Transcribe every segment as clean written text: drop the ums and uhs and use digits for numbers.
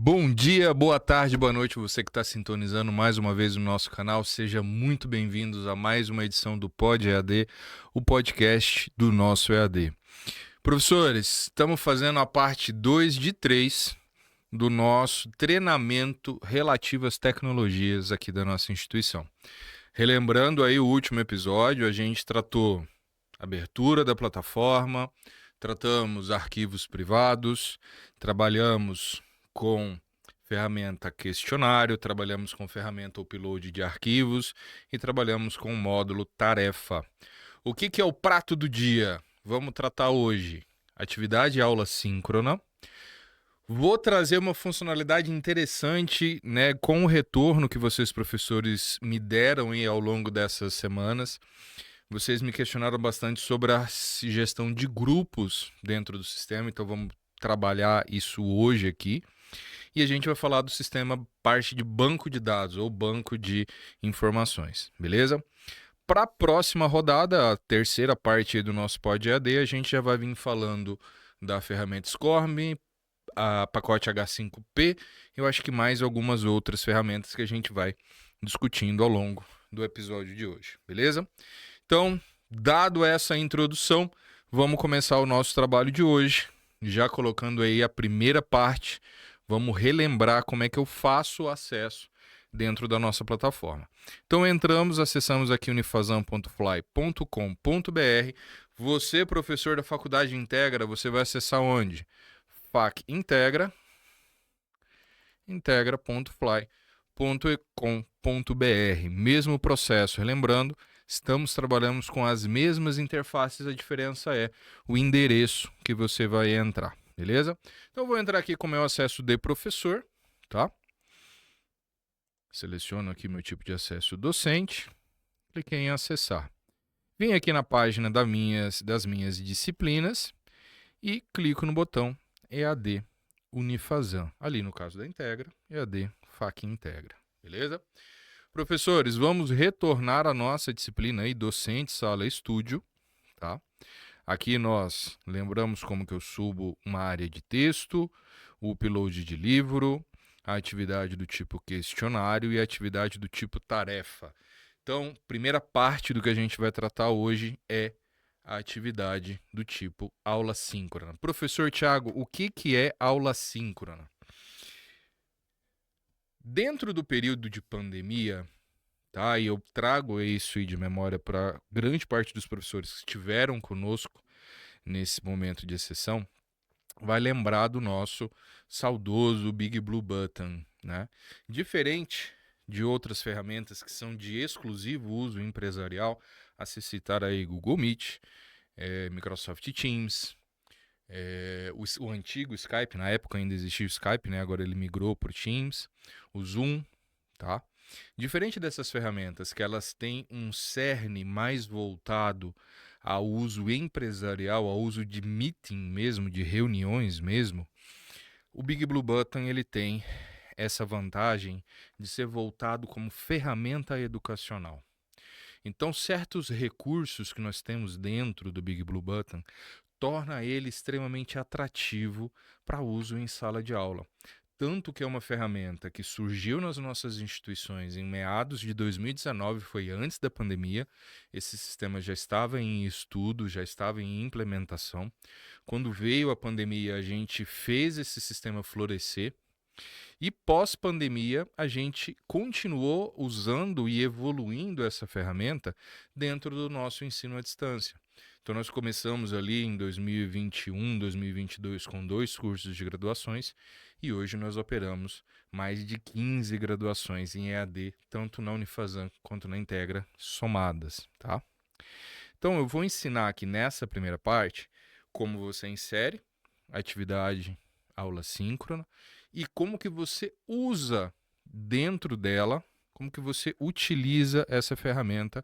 Bom dia, boa tarde, boa noite, você que está sintonizando mais uma vez o nosso canal, seja muito bem-vindos a mais uma edição do Pod EAD, o podcast do nosso EAD. Professores, estamos fazendo a parte 2 de 3 do nosso treinamento relativo às tecnologias aqui da nossa instituição. Relembrando aí o último episódio, a gente tratou abertura da plataforma, tratamos arquivos privados, trabalhamos com ferramenta questionário, trabalhamos com ferramenta upload de arquivos e trabalhamos com o módulo tarefa. O que é o prato do dia? Vamos tratar hoje atividade e aula síncrona. Vou trazer uma funcionalidade interessante, né, com o retorno que vocês professores me deram aí ao longo dessas semanas. Vocês me questionaram bastante sobre a gestão de grupos dentro do sistema, então vamos trabalhar isso hoje aqui. E a gente vai falar do sistema parte de banco de dados ou banco de informações, beleza? Para a próxima rodada, a terceira parte do nosso Pod EAD, a gente já vai vir falando da ferramenta SCORM, a pacote H5P, eu acho que mais algumas outras ferramentas que a gente vai discutindo ao longo do episódio de hoje, beleza? Então, dado essa introdução, vamos começar o nosso trabalho de hoje, já colocando aí a primeira parte, vamos relembrar como é que eu faço o acesso dentro da nossa plataforma. Então entramos, acessamos aqui unifazam.fly.com.br. Você, professor da Faculdade Integra, você vai acessar onde? integra.fly.com.br. Mesmo processo, relembrando, trabalhamos com as mesmas interfaces, a diferença é o endereço que você vai entrar, beleza? Então eu vou entrar aqui com o meu acesso de professor, tá? Seleciono aqui meu tipo de acesso docente, cliquei em acessar. Vim aqui na página das minhas disciplinas e clico no botão EAD Unifazam. Ali no caso da Integra, EAD FAC Integra, beleza? Professores, vamos retornar à nossa disciplina aí, docente, sala, estúdio, tá? Aqui nós lembramos como que eu subo uma área de texto, o upload de livro, a atividade do tipo questionário e a atividade do tipo tarefa. Então, primeira parte do que a gente vai tratar hoje é a atividade do tipo aula síncrona. Professor Thiago, o que é aula síncrona? Dentro do período de pandemia, tá? E eu trago isso aí de memória para grande parte dos professores que estiveram conosco nesse momento de exceção, vai lembrar do nosso saudoso Big Blue Button, né? Diferente de outras ferramentas que são de exclusivo uso empresarial, a se citar aí Google Meet, Microsoft Teams, o antigo Skype, na época ainda existia o Skype, né? Agora ele migrou para o Teams, o Zoom, tá? Diferente dessas ferramentas que elas têm um cerne mais voltado ao uso empresarial, ao uso de meeting mesmo, de reuniões mesmo, o Big Blue Button ele tem essa vantagem de ser voltado como ferramenta educacional. Então, certos recursos que nós temos dentro do Big Blue Button torna ele extremamente atrativo para uso em sala de aula. Tanto que é uma ferramenta que surgiu nas nossas instituições em meados de 2019, foi antes da pandemia. Esse sistema já estava em estudo, já estava em implementação. Quando veio a pandemia, a gente fez esse sistema florescer. E pós-pandemia, a gente continuou usando e evoluindo essa ferramenta dentro do nosso ensino à distância. Então, nós começamos ali em 2021, 2022 com 2 cursos de graduações e hoje nós operamos mais de 15 graduações em EAD, tanto na Unifazam quanto na Integra, somadas, tá? Então, eu vou ensinar aqui nessa primeira parte como você insere a atividade aula síncrona e como que você usa dentro dela, como que você utiliza essa ferramenta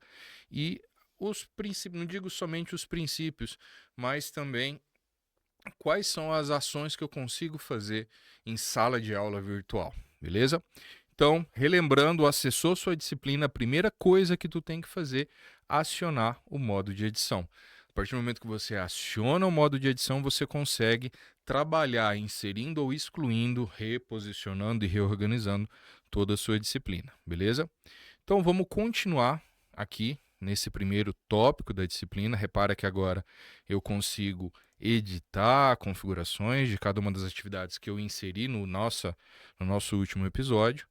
e os princípios, não digo somente os princípios, mas também quais são as ações que eu consigo fazer em sala de aula virtual, beleza? Então, relembrando, acessou sua disciplina, a primeira coisa que tu tem que fazer é acionar o modo de edição. A partir do momento que você aciona o modo de edição, você consegue trabalhar inserindo ou excluindo, reposicionando e reorganizando toda a sua disciplina, beleza? Então vamos continuar aqui nesse primeiro tópico da disciplina. Repara que agora eu consigo editar configurações de cada uma das atividades que eu inseri no nosso último episódio.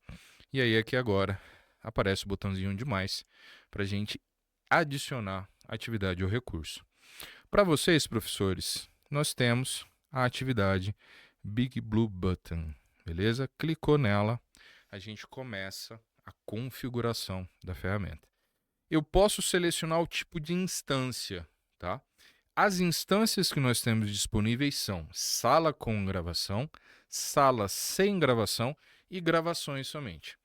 E aí aqui agora aparece o botãozinho de mais para a gente adicionar atividade ou recurso. Para vocês, professores, nós temos a atividade Big Blue Button, beleza? Clicou nela, a gente começa a configuração da ferramenta. Eu posso selecionar o tipo de instância, tá? As instâncias que nós temos disponíveis são sala com gravação, sala sem gravação e gravações somente.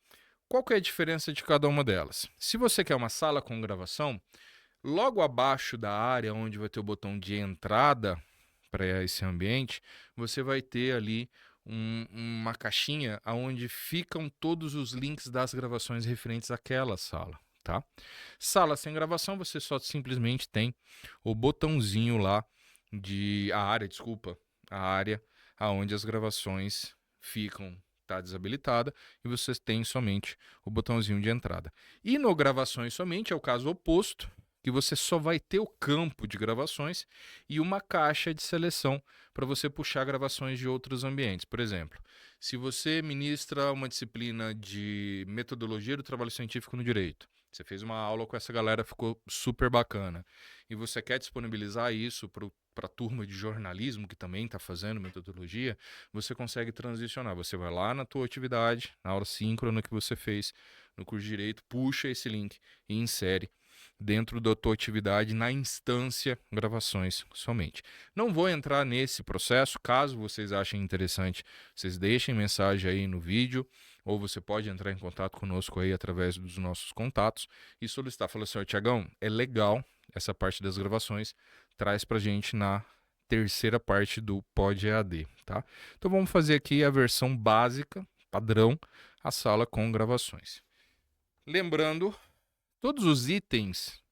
Qual que é a diferença de cada uma delas? Se você quer uma sala com gravação, logo abaixo da área onde vai ter o botão de entrada para esse ambiente, você vai ter ali uma caixinha onde ficam todos os links das gravações referentes àquela sala, tá? Sala sem gravação, você só simplesmente tem o botãozinho lá a área onde as gravações ficam, tá desabilitada, e você tem somente o botãozinho de entrada. E no gravações somente é o caso oposto, que você só vai ter o campo de gravações e uma caixa de seleção para você puxar gravações de outros ambientes. Por exemplo, se você ministra uma disciplina de metodologia do trabalho científico no direito, você fez uma aula com essa galera, ficou super bacana, e você quer disponibilizar isso para a turma de jornalismo, que também está fazendo metodologia, você consegue transicionar. Você vai lá na tua atividade, na aula síncrona que você fez no curso de Direito, puxa esse link e insere dentro da tua atividade na instância gravações somente. Não vou entrar nesse processo, caso vocês achem interessante, vocês deixem mensagem aí no vídeo, ou você pode entrar em contato conosco aí através dos nossos contatos e solicitar. Fala assim, Tiagão, é legal essa parte das gravações, traz pra gente na terceira parte do Pod EAD, tá? Então vamos fazer aqui a versão básica, padrão, a sala com gravações. Lembrando, todos os itens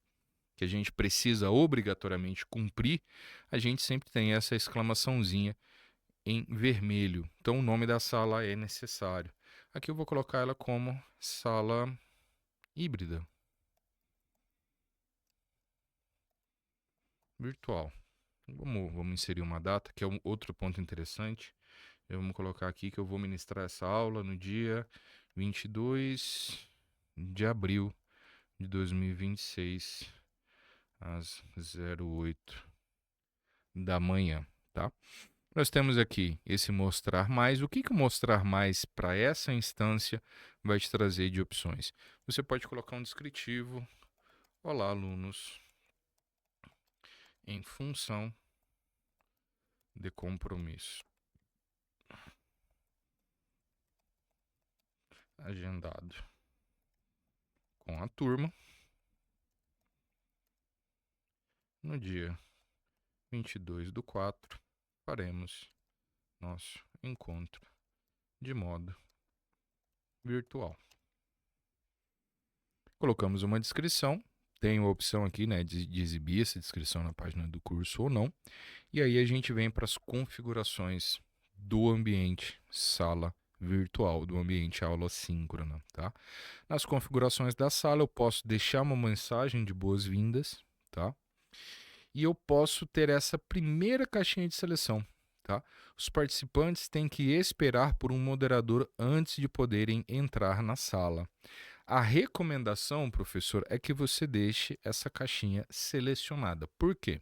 que a gente precisa obrigatoriamente cumprir, a gente sempre tem essa exclamaçãozinha em vermelho. Então o nome da sala é necessário. Aqui eu vou colocar ela como sala híbrida virtual. Vamos inserir uma data, que é um outro ponto interessante. Vamos colocar aqui que eu vou ministrar essa aula no dia 22 de abril de 2026, às 08 da manhã, tá? Nós temos aqui esse mostrar mais. O que o mostrar mais para essa instância vai te trazer de opções? Você pode colocar um descritivo. Olá, alunos. Em função de compromisso agendado com a turma no dia 22/4, faremos nosso encontro de modo virtual. Colocamos uma descrição, tem a opção aqui, né, de exibir essa descrição na página do curso ou não, e aí a gente vem para as configurações do ambiente sala virtual, do ambiente aula síncrona, tá? Nas configurações da sala eu posso deixar uma mensagem de boas-vindas, tá? E eu posso ter essa primeira caixinha de seleção, tá? Os participantes têm que esperar por um moderador antes de poderem entrar na sala. A recomendação, professor, é que você deixe essa caixinha selecionada. Por quê?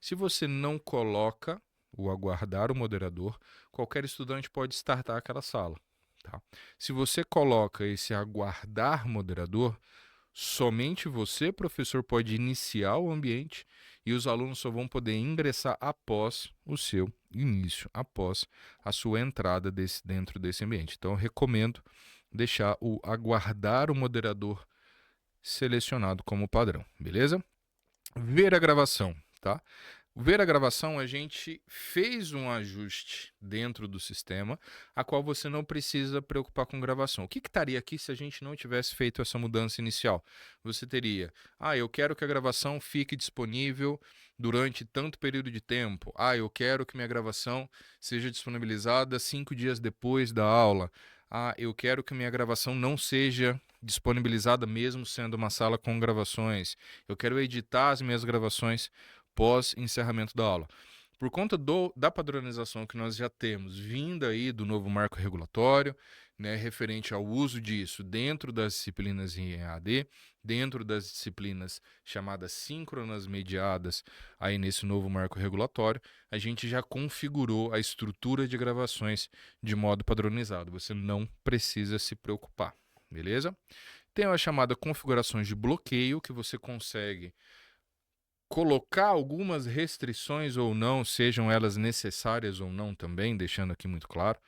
Se você não coloca o aguardar o moderador, qualquer estudante pode startar aquela sala, tá? Se você coloca esse aguardar moderador, somente você, professor, pode iniciar o ambiente e os alunos só vão poder ingressar após o seu início, após a sua entrada dentro desse ambiente. Então, eu recomendo deixar o aguardar o moderador selecionado como padrão, beleza? Ver a gravação, tá? Ver a gravação, a gente fez um ajuste dentro do sistema, a qual você não precisa preocupar com gravação. O que estaria aqui se a gente não tivesse feito essa mudança inicial? Você teria, eu quero que a gravação fique disponível durante tanto período de tempo. Eu quero que minha gravação seja disponibilizada 5 dias depois da aula. Eu quero que minha gravação não seja disponibilizada mesmo sendo uma sala com gravações. Eu quero editar as minhas gravações pós-encerramento da aula. Por conta da padronização que nós já temos vinda aí do novo marco regulatório, né, referente ao uso disso dentro das disciplinas em EAD, dentro das disciplinas chamadas síncronas mediadas, aí nesse novo marco regulatório, a gente já configurou a estrutura de gravações de modo padronizado. Você não precisa se preocupar, beleza? Tem a chamada configurações de bloqueio, que você consegue colocar algumas restrições ou não, sejam elas necessárias ou não também, deixando aqui muito claro,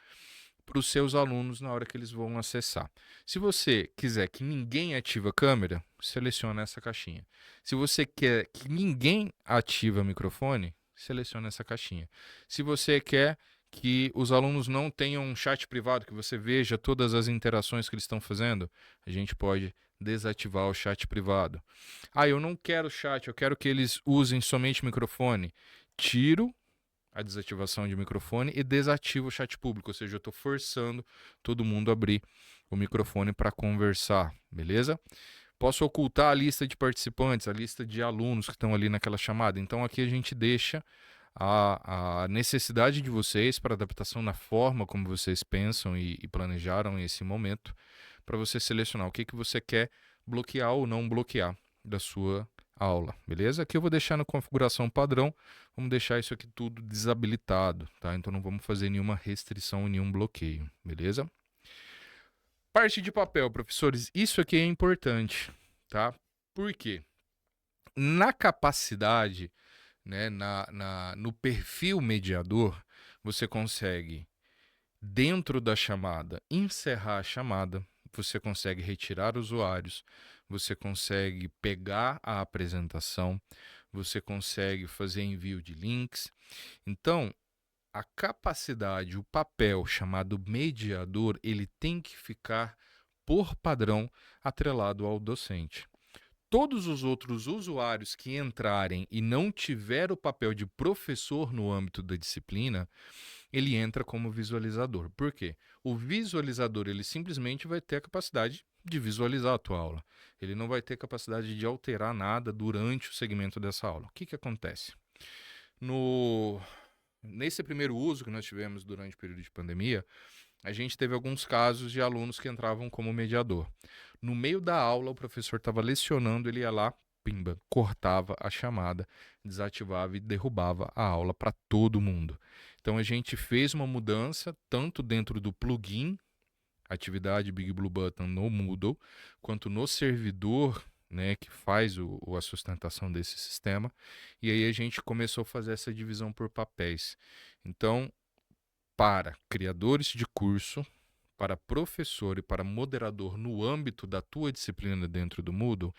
para os seus alunos na hora que eles vão acessar. Se você quiser que ninguém ative a câmera, seleciona essa caixinha. Se você quer que ninguém ative o microfone, seleciona essa caixinha. Se você quer que os alunos não tenham um chat privado, que você veja todas as interações que eles estão fazendo, a gente pode desativar o chat privado. Eu não quero chat, eu quero que eles usem somente microfone. Tiro a desativação de microfone e desativo o chat público, ou seja, eu estou forçando todo mundo a abrir o microfone para conversar, beleza? Posso ocultar a lista de participantes, a lista de alunos que estão ali naquela chamada. Então aqui a gente deixa a necessidade de vocês para adaptação na forma como vocês pensam e planejaram esse momento, para você selecionar o que você quer bloquear ou não bloquear da sua aula, beleza? Aqui eu vou deixar na configuração padrão, vamos deixar isso aqui tudo desabilitado, tá? Então não vamos fazer nenhuma restrição, nenhum bloqueio, beleza? Parte de papel, professores, isso aqui é importante, tá? Por quê? Na capacidade, né, no perfil mediador, você consegue, dentro da chamada, encerrar a chamada, você consegue retirar usuários, você consegue pegar a apresentação, você consegue fazer envio de links. Então, a capacidade, o papel chamado mediador, ele tem que ficar, por padrão, atrelado ao docente. Todos os outros usuários que entrarem e não tiver o papel de professor no âmbito da disciplina, ele entra como visualizador. Por quê? O visualizador, ele simplesmente vai ter a capacidade de visualizar a tua aula. Ele não vai ter capacidade de alterar nada durante o segmento dessa aula. O que acontece? Nesse primeiro uso que nós tivemos durante o período de pandemia, a gente teve alguns casos de alunos que entravam como mediador. No meio da aula, o professor estava lecionando, ele ia lá, pimba, cortava a chamada, desativava e derrubava a aula para todo mundo. Então a gente fez uma mudança tanto dentro do plugin, atividade Big Blue Button no Moodle, quanto no servidor, né, que faz a sustentação desse sistema. E aí a gente começou a fazer essa divisão por papéis. Então, para criadores de curso, para professor e para moderador no âmbito da tua disciplina dentro do Moodle,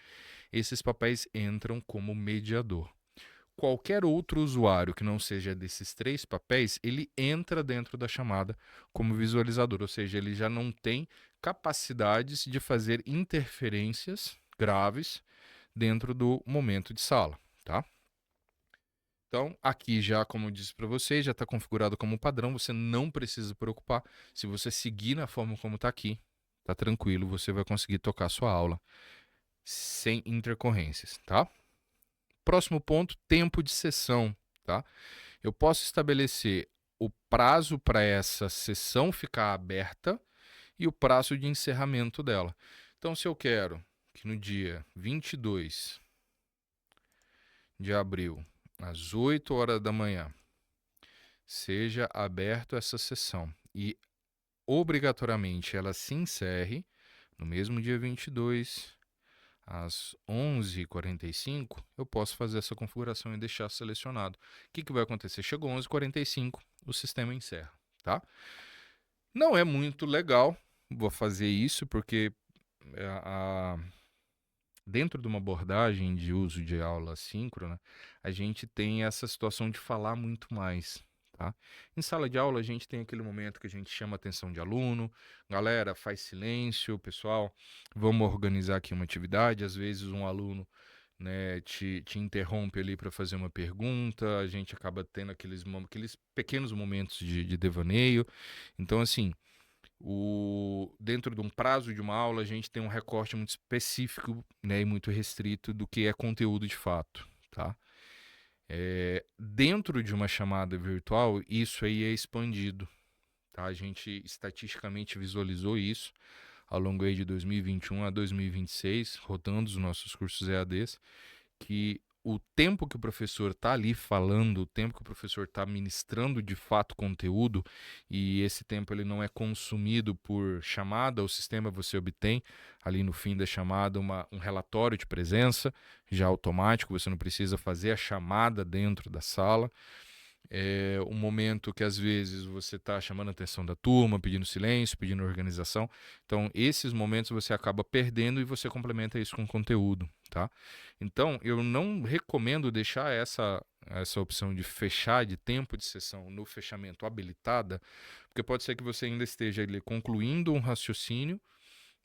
esses papéis entram como mediador. Qualquer outro usuário que não seja desses 3 papéis, ele entra dentro da chamada como visualizador, ou seja, ele já não tem capacidades de fazer interferências graves dentro do momento de sala, tá? Então, aqui já, como eu disse para vocês, já está configurado como padrão, você não precisa se preocupar. Se você seguir na forma como está aqui, tá tranquilo, você vai conseguir tocar sua aula sem intercorrências, tá? Próximo ponto, tempo de sessão, tá? Eu posso estabelecer o prazo para essa sessão ficar aberta e o prazo de encerramento dela. Então, se eu quero que no dia 22 de abril, às 8 horas da manhã, seja aberta essa sessão e obrigatoriamente ela se encerre no mesmo dia 22, às 11h45, eu posso fazer essa configuração e deixar selecionado. O que vai acontecer? Chegou 11h45, o sistema encerra, tá? Não é muito legal, vou fazer isso porque a dentro de uma abordagem de uso de aula assíncrona, a gente tem essa situação de falar muito mais, tá? Em sala de aula, a gente tem aquele momento que a gente chama a atenção de aluno, galera, faz silêncio, pessoal, vamos organizar aqui uma atividade. Às vezes um aluno, né, te interrompe ali para fazer uma pergunta, a gente acaba tendo aqueles pequenos momentos de devaneio. Então, assim, dentro de um prazo de uma aula, a gente tem um recorte muito específico, né, e muito restrito do que é conteúdo de fato, tá? Dentro de uma chamada virtual, isso aí é expandido, tá? A gente estatisticamente visualizou isso ao longo aí de 2021 a 2026, rodando os nossos cursos EADs, que o tempo que o professor está ali falando, o tempo que o professor está ministrando de fato conteúdo, e esse tempo ele não é consumido por chamada, o sistema você obtém ali no fim da chamada um relatório de presença, já automático, você não precisa fazer a chamada dentro da sala. É um momento que às vezes você está chamando a atenção da turma, pedindo silêncio, pedindo organização. Então, esses momentos você acaba perdendo e você complementa isso com conteúdo, tá? Então, eu não recomendo deixar essa opção de fechar de tempo de sessão no fechamento habilitada, porque pode ser que você ainda esteja ali concluindo um raciocínio,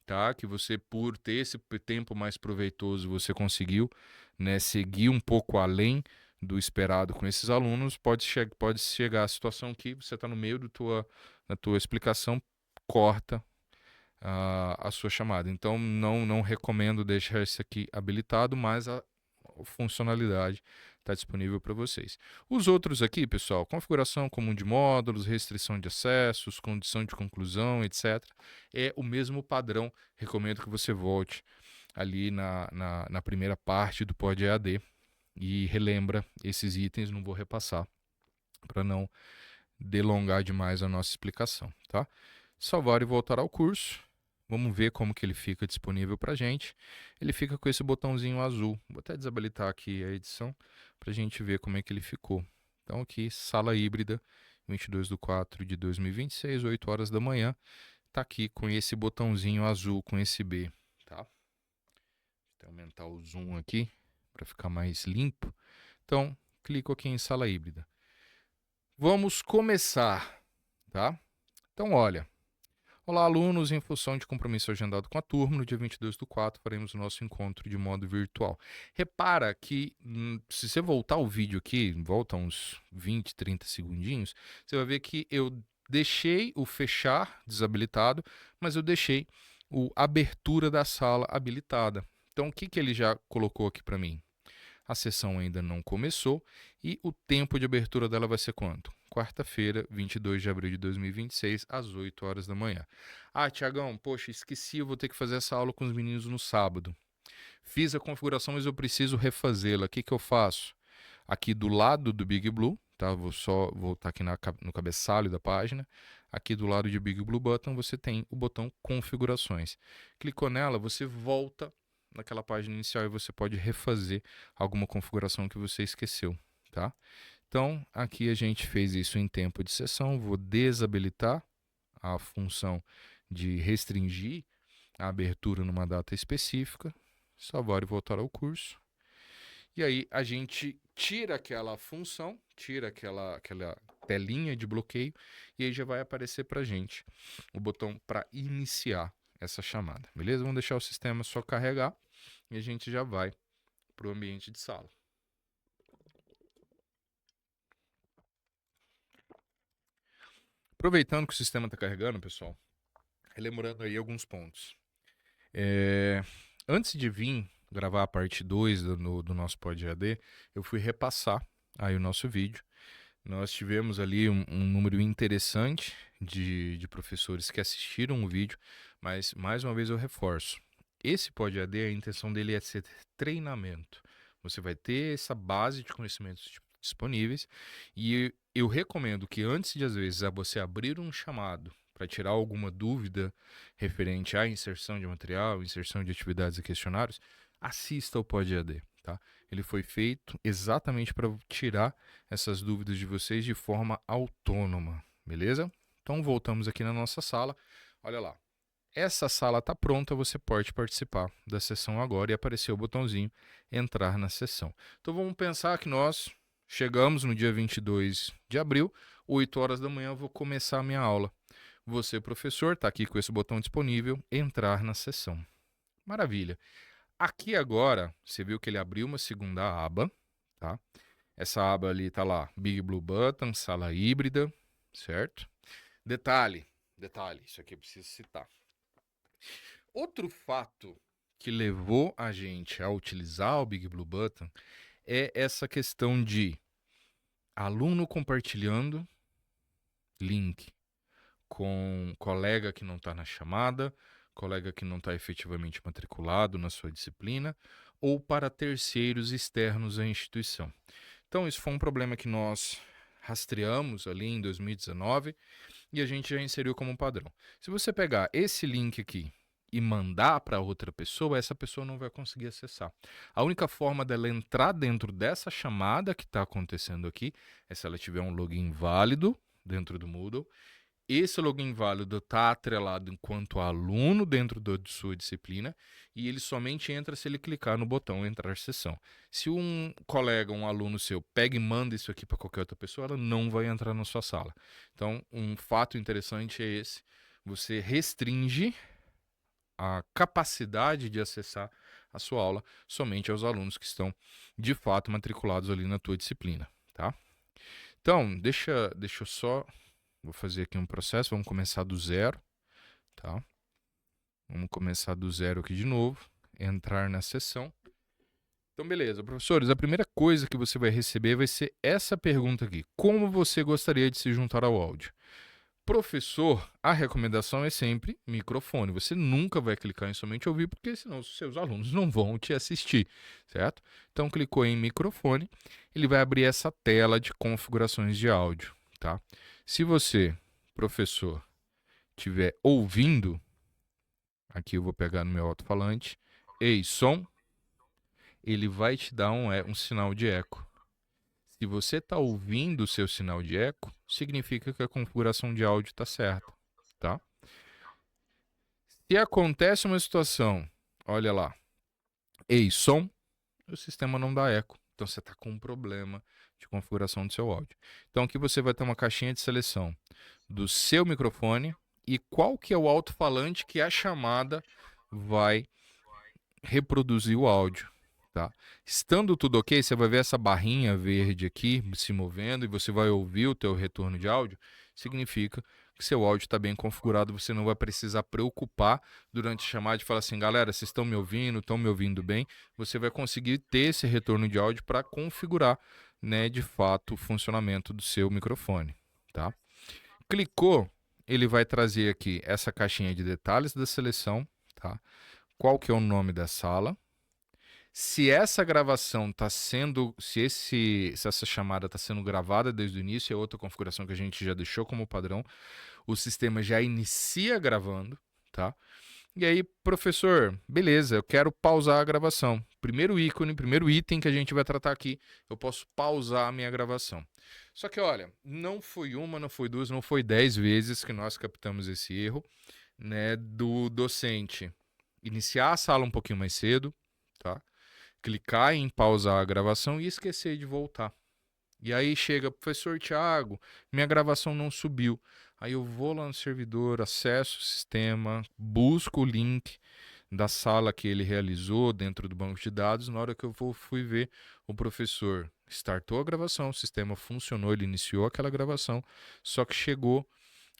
tá? Que você, por ter esse tempo mais proveitoso, você conseguiu, né, seguir um pouco além do esperado com esses alunos. Pode chegar a situação que você está no meio da tua explicação, corta a sua chamada. Então, não recomendo deixar isso aqui habilitado, mas a funcionalidade está disponível para vocês. Os outros aqui, pessoal, configuração comum de módulos, restrição de acessos, condição de conclusão, etc. É o mesmo padrão. Recomendo que você volte ali na primeira parte do Pod EAD e relembra esses itens. Não vou repassar para não delongar demais a nossa explicação, tá? Salvar e voltar ao curso. Vamos ver como que ele fica disponível para a gente. Ele fica com esse botãozinho azul. Vou até desabilitar aqui a edição para a gente ver como é que ele ficou. Então aqui, sala híbrida, 22/4/2026, 8 horas da manhã. Está aqui com esse botãozinho azul, com esse B, tá? Vou aumentar o zoom aqui para ficar mais limpo. Então, clico aqui em sala híbrida. Vamos começar, tá? Então, olha. Olá, alunos. Em função de compromisso agendado com a turma, no dia 22/4 faremos o nosso encontro de modo virtual. Repara que, se você voltar o vídeo aqui, volta uns 20, 30 segundinhos, você vai ver que eu deixei o fechar desabilitado, mas eu deixei a abertura da sala habilitada. Então, o que ele já colocou aqui para mim? A sessão ainda não começou e o tempo de abertura dela vai ser quanto? Quarta-feira, 22 de abril de 2026, às 8 horas da manhã. Ah, Tiagão, poxa, esqueci, eu vou ter que fazer essa aula com os meninos no sábado. Fiz a configuração, mas eu preciso refazê-la. O que eu faço? Aqui do lado do Big Blue, tá? Vou só voltar aqui no cabeçalho da página. Aqui do lado de Big Blue Button, você tem o botão Configurações. Clicou nela, você volta naquela página inicial e você pode refazer alguma configuração que você esqueceu, tá? Então, aqui a gente fez isso em tempo de sessão. Vou desabilitar a função de restringir a abertura numa data específica. Salvar e voltar ao curso. E aí a gente tira aquela função, tira aquela telinha de bloqueio e aí já vai aparecer para a gente o botão para iniciar essa chamada, beleza? Vamos deixar o sistema só carregar e a gente já vai para o ambiente de sala. Aproveitando que o sistema está carregando, pessoal, relembrando aí alguns pontos. Antes de vir gravar a parte 2 do nosso Pod EAD, eu fui repassar aí o nosso vídeo. Nós tivemos ali um número interessante de professores que assistiram o vídeo, mas mais uma vez eu reforço. Esse Pod EAD, a intenção dele é ser treinamento. Você vai ter essa base de conhecimentos disponíveis e eu recomendo que antes de, às vezes, você abrir um chamado para tirar alguma dúvida referente à inserção de material, inserção de atividades e questionários, assista ao Pod EAD, tá? Ele foi feito exatamente para tirar essas dúvidas de vocês de forma autônoma, beleza? Então voltamos aqui na nossa sala. Olha lá. Essa sala está pronta, você pode participar da sessão agora e aparecer o botãozinho entrar na sessão. Então vamos pensar que nós chegamos no dia 22 de abril, 8 horas da manhã eu vou começar a minha aula. Você, professor, está aqui com esse botão disponível, entrar na sessão. Maravilha. Aqui agora, você viu que ele abriu uma segunda aba, tá? Essa aba ali está lá, Big Blue Button, sala híbrida, certo? Detalhe, isso aqui eu preciso citar. Outro fato que levou a gente a utilizar o Big Blue Button é essa questão de aluno compartilhando link com colega que não está na chamada, colega que não está efetivamente matriculado na sua disciplina, ou para terceiros externos à instituição. Então, isso foi um problema que nós rastreamos ali em 2019 e a gente já inseriu como padrão. Se você pegar esse link aqui e mandar para outra pessoa, essa pessoa não vai conseguir acessar. A única forma dela entrar dentro dessa chamada que está acontecendo aqui é se ela tiver um login válido dentro do Moodle. Esse login válido está atrelado enquanto aluno dentro de sua disciplina e ele somente entra se ele clicar no botão entrar sessão. Se um colega, um aluno seu, pega e manda isso aqui para qualquer outra pessoa, ela não vai entrar na sua sala. Então, um fato interessante é esse. Você restringe a capacidade de acessar a sua aula somente aos alunos que estão, de fato, matriculados ali na tua disciplina, tá? Então, deixa eu só... Vou fazer aqui um processo, vamos começar do zero, tá? Vamos começar do zero aqui de novo, entrar na sessão. Então, beleza, professores, a primeira coisa que você vai receber vai ser essa pergunta aqui. Como você gostaria de se juntar ao áudio? Professor, a recomendação é sempre microfone. Você nunca vai clicar em somente ouvir, porque senão os seus alunos não vão te assistir, certo? Então, clicou em microfone, ele vai abrir essa tela de configurações de áudio, tá? Se você, professor, estiver ouvindo, aqui eu vou pegar no meu alto-falante, ei, som, ele vai te dar um sinal de eco. Se você está ouvindo o seu sinal de eco, significa que a configuração de áudio está certa, tá? Se acontece uma situação, olha lá, ei, som, o sistema não dá eco. Então você está com um problema de configuração do seu áudio. Então aqui você vai ter uma caixinha de seleção do seu microfone e qual que é o alto-falante que a chamada vai reproduzir o áudio, tá? Estando tudo ok, você vai ver essa barrinha verde aqui se movendo e você vai ouvir o teu retorno de áudio, significa que seu áudio está bem configurado, você não vai precisar preocupar durante a chamada de falar assim, galera, vocês estão me ouvindo bem? Você vai conseguir ter esse retorno de áudio para configurar, né, de fato, o funcionamento do seu microfone, tá? Clicou, ele vai trazer aqui essa caixinha de detalhes da seleção, tá? Qual que é o nome da sala? Se essa gravação está sendo, se essa chamada está sendo gravada desde o início, é outra configuração que a gente já deixou como padrão, o sistema já inicia gravando, tá? E aí, professor, beleza, eu quero pausar a gravação. Primeiro ícone, primeiro item que a gente vai tratar aqui, eu posso pausar a minha gravação. Só que, olha, não foi uma, não foi duas, não foi 10 vezes que nós captamos esse erro, né, do docente iniciar a sala um pouquinho mais cedo, tá? Clicar em pausar a gravação e esquecer de voltar. E aí chega, professor Tiago, minha gravação não subiu. Aí eu vou lá no servidor, acesso o sistema, busco o link da sala que ele realizou dentro do banco de dados. Na hora que eu fui ver, o professor startou a gravação, o sistema funcionou, ele iniciou aquela gravação, só que chegou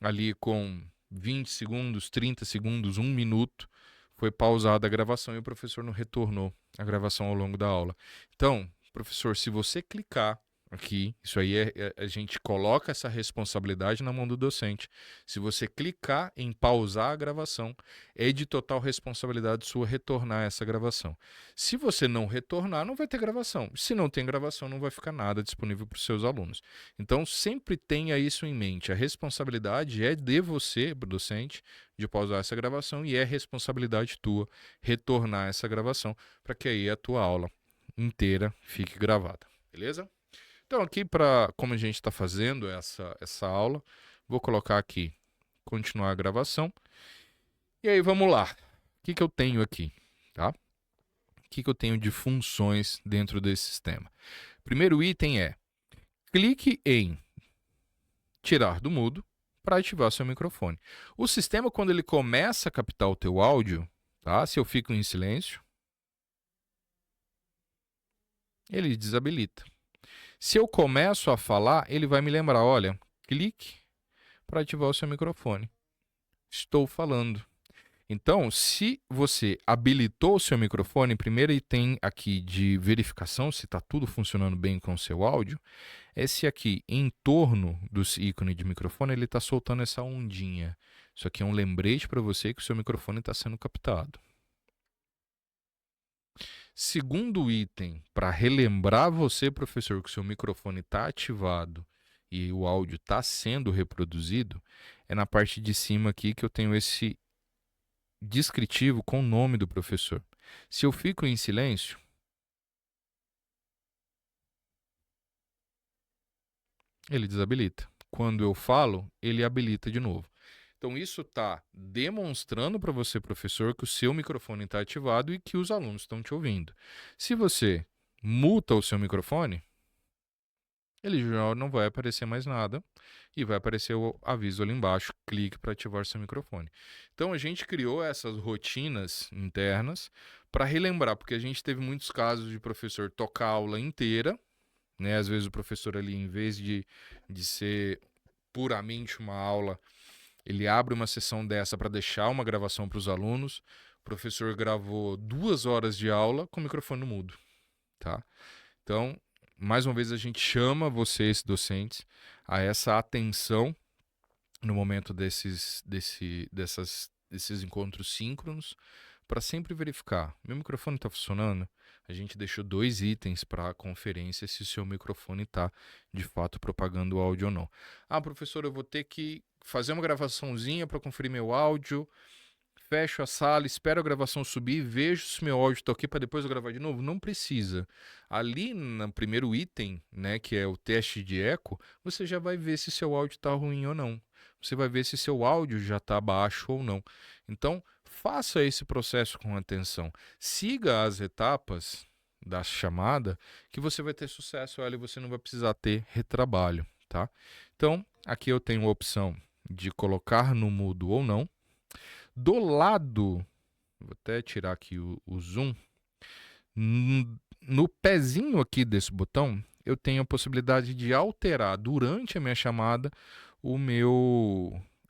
ali com 20 segundos, 30 segundos, 1 minuto, foi pausada a gravação e o professor não retornou a gravação ao longo da aula. Então, professor, se você clicar aqui, isso aí a gente coloca essa responsabilidade na mão do docente. Se você clicar em pausar a gravação, é de total responsabilidade sua retornar essa gravação. Se você não retornar, não vai ter gravação. Se não tem gravação, não vai ficar nada disponível para os seus alunos. Então, sempre tenha isso em mente. A responsabilidade é de você, docente, de pausar essa gravação e é responsabilidade tua retornar essa gravação para que aí a tua aula inteira fique gravada. Beleza? Então, aqui, como a gente está fazendo essa aula, vou colocar aqui, continuar a gravação. E aí, vamos lá. O que eu tenho aqui, tá? O que eu tenho de funções dentro desse sistema? Primeiro item é: clique em tirar do mudo para ativar seu microfone. O sistema, quando ele começa a captar o teu áudio, tá? Se eu fico em silêncio, ele desabilita. Se eu começo a falar, ele vai me lembrar, olha, clique para ativar o seu microfone. Estou falando. Então, se você habilitou o seu microfone, primeiro item aqui de verificação se está tudo funcionando bem com o seu áudio, esse aqui, em torno dos ícones de microfone, ele está soltando essa ondinha. Isso aqui é um lembrete para você que o seu microfone está sendo captado. Segundo item, para relembrar você, professor, que o seu microfone está ativado e o áudio está sendo reproduzido, é na parte de cima aqui que eu tenho esse descritivo com o nome do professor. Se eu fico em silêncio, ele desabilita. Quando eu falo, ele habilita de novo. Então, isso está demonstrando para você, professor, que o seu microfone está ativado e que os alunos estão te ouvindo. Se você muta o seu microfone, ele já não vai aparecer mais nada e vai aparecer o aviso ali embaixo, clique para ativar seu microfone. Então, a gente criou essas rotinas internas para relembrar, porque a gente teve muitos casos de professor tocar a aula inteira, né? Às vezes o professor ali, em vez de ser puramente uma aula, ele abre uma sessão dessa para deixar uma gravação para os alunos. O professor gravou 2 horas de aula com o microfone mudo, tá? Então, mais uma vez, a gente chama vocês, docentes, a essa atenção no momento desses encontros síncronos, para sempre verificar: meu microfone está funcionando? A gente deixou 2 itens para a conferência se o seu microfone está, de fato, propagando o áudio ou não. Ah, professor, eu vou ter que fazer uma gravaçãozinha para conferir meu áudio, fecho a sala, espero a gravação subir, vejo se meu áudio está ok para depois eu gravar de novo. Não precisa. Ali no primeiro item, né, que é o teste de eco, você já vai ver se seu áudio está ruim ou não. Você vai ver se seu áudio já está baixo ou não. Então, faça esse processo com atenção. Siga as etapas da chamada que você vai ter sucesso e você não vai precisar ter retrabalho, tá? Então, aqui eu tenho a opção de colocar no mudo ou não. Do lado, vou até tirar aqui o zoom, no pezinho aqui desse botão, eu tenho a possibilidade de alterar durante a minha chamada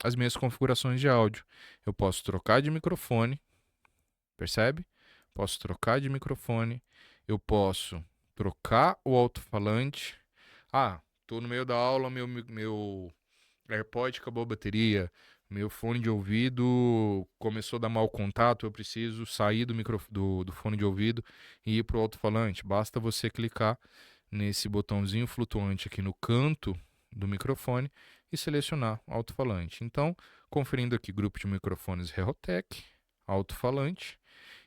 as minhas configurações de áudio. Eu posso trocar de microfone, percebe? Posso trocar de microfone, eu posso trocar o alto-falante. Ah, estou no meio da aula, meu AirPod acabou a bateria, meu fone de ouvido começou a dar mau contato, eu preciso sair do fone de ouvido e ir para o alto-falante. Basta você clicar nesse botãozinho flutuante aqui no canto do microfone e selecionar alto-falante. Então, conferindo aqui grupo de microfones Reotec, alto-falante,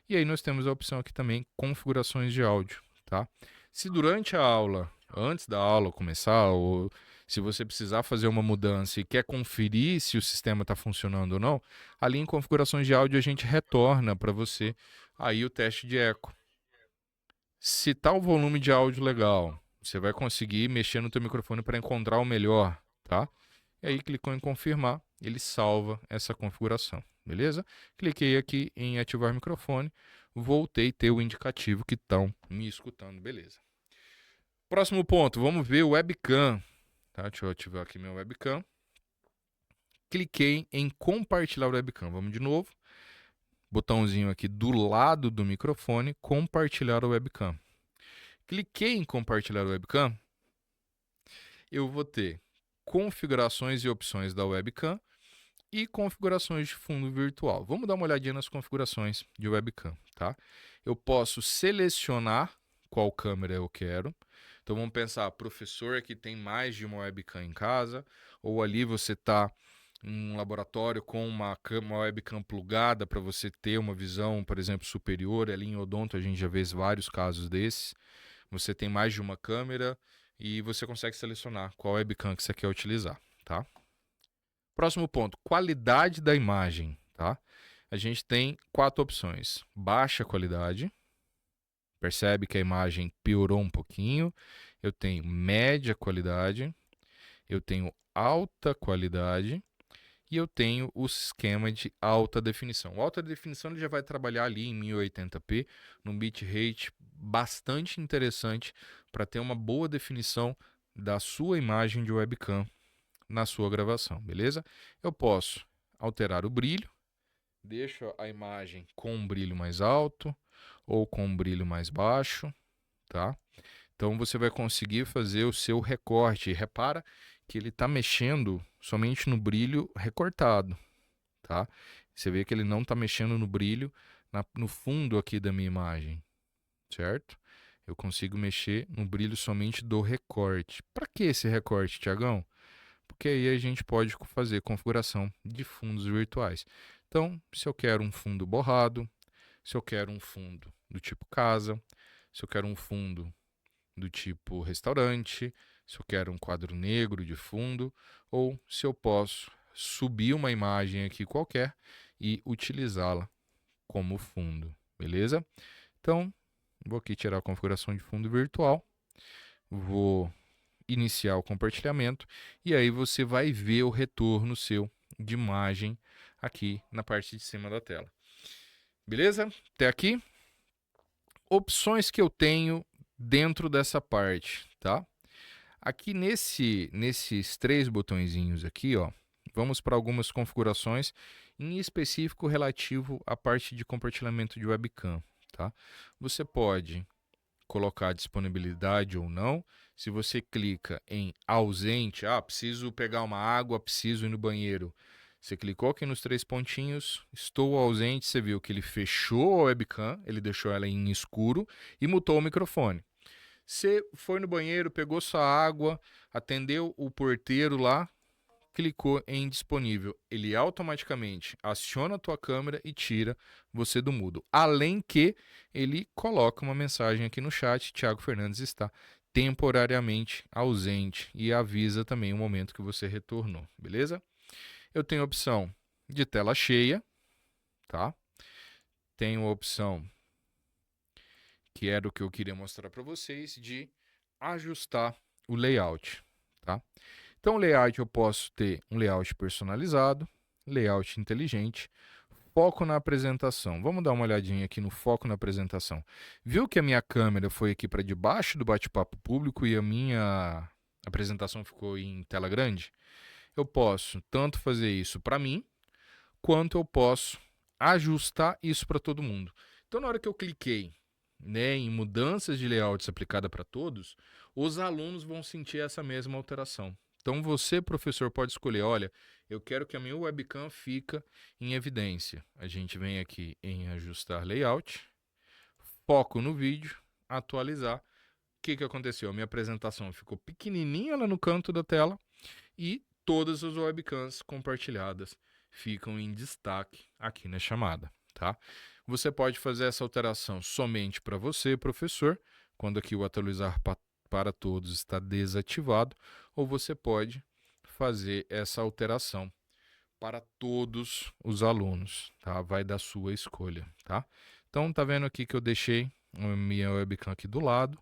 e aí nós temos a opção aqui também, configurações de áudio, tá? Se durante a aula, antes da aula começar, ou se você precisar fazer uma mudança e quer conferir se o sistema está funcionando ou não, ali em configurações de áudio a gente retorna para você aí o teste de eco. Se está o volume de áudio legal, você vai conseguir mexer no teu microfone para encontrar o melhor, tá? E aí clicou em confirmar, ele salva essa configuração, beleza? Cliquei aqui em ativar microfone, voltei a ter o indicativo que estão me escutando, beleza. Próximo ponto, vamos ver o webcam. Tá, deixa eu ativar aqui meu webcam. Cliquei em compartilhar o webcam. Vamos de novo. Botãozinho aqui do lado do microfone, compartilhar o webcam. Cliquei em compartilhar o webcam. Eu vou ter configurações e opções da webcam e configurações de fundo virtual. Vamos dar uma olhadinha nas configurações de webcam, tá? Eu posso selecionar qual câmera eu quero. Então vamos pensar, professor que tem mais de uma webcam em casa, ou ali você está em um laboratório com uma webcam plugada para você ter uma visão, por exemplo, superior. Ali em odonto a gente já vê vários casos desses. Você tem mais de uma câmera e você consegue selecionar qual webcam que você quer utilizar, tá? Próximo ponto, qualidade da imagem, tá? a gente tem 4 opções. Baixa qualidade, percebe que a imagem piorou um pouquinho. Eu tenho média qualidade, eu tenho alta qualidade e eu tenho o esquema de alta definição. O alta definição ele já vai trabalhar ali em 1080p, num bitrate bastante interessante para ter uma boa definição da sua imagem de webcam na sua gravação, beleza? Eu posso alterar o brilho, deixo a imagem com um brilho mais alto ou com um brilho mais baixo, tá? Então você vai conseguir fazer o seu recorte. E repara que ele está mexendo somente no brilho recortado, tá? Você vê que ele não está mexendo no brilho no fundo aqui da minha imagem, certo? Eu consigo mexer no brilho somente do recorte. Para que esse recorte, Tiagão? Porque aí a gente pode fazer configuração de fundos virtuais. Então, se eu quero um fundo borrado, se eu quero um fundo do tipo casa, se eu quero um fundo do tipo restaurante, se eu quero um quadro negro de fundo, ou se eu posso subir uma imagem aqui qualquer e utilizá-la como fundo, beleza? Então, vou aqui tirar a configuração de fundo virtual, vou iniciar o compartilhamento e aí você vai ver o retorno seu de imagem aqui na parte de cima da tela. Beleza? Até aqui. Opções que eu tenho dentro dessa parte, tá? Aqui nesses 3 botõezinhos aqui, ó, vamos para algumas configurações, em específico relativo à parte de compartilhamento de webcam, tá? Você pode colocar disponibilidade ou não. Se você clica em ausente, preciso pegar uma água, preciso ir no banheiro. Você clicou aqui nos 3 pontinhos, estou ausente, você viu que ele fechou a webcam, ele deixou ela em escuro e mutou o microfone. Você foi no banheiro, pegou sua água, atendeu o porteiro lá, clicou em disponível. Ele automaticamente aciona a tua câmera e tira você do mudo. Além que ele coloca uma mensagem aqui no chat, Thiago Fernandes está temporariamente ausente e avisa também o momento que você retornou, beleza? Eu tenho a opção de tela cheia, tá? Tenho a opção, que era o que eu queria mostrar para vocês, de ajustar o layout, tá? Então, o layout eu posso ter um layout personalizado, layout inteligente, foco na apresentação. Vamos dar uma olhadinha aqui no foco na apresentação. Viu que a minha câmera foi aqui para debaixo do bate-papo público e a minha apresentação ficou em tela grande? Eu posso tanto fazer isso para mim, quanto eu posso ajustar isso para todo mundo. Então, na hora que eu cliquei, né, em mudanças de layouts aplicada para todos, os alunos vão sentir essa mesma alteração. Então, você, professor, pode escolher, olha, eu quero que a minha webcam fique em evidência. A gente vem aqui em ajustar layout, foco no vídeo, atualizar. O que aconteceu? A minha apresentação ficou pequenininha lá no canto da tela e todas as webcams compartilhadas ficam em destaque aqui na chamada, tá? Você pode fazer essa alteração somente para você, professor, quando aqui o atualizar para todos está desativado, ou você pode fazer essa alteração para todos os alunos, tá? Vai da sua escolha, tá? Então, tá vendo aqui que eu deixei a minha webcam aqui do lado,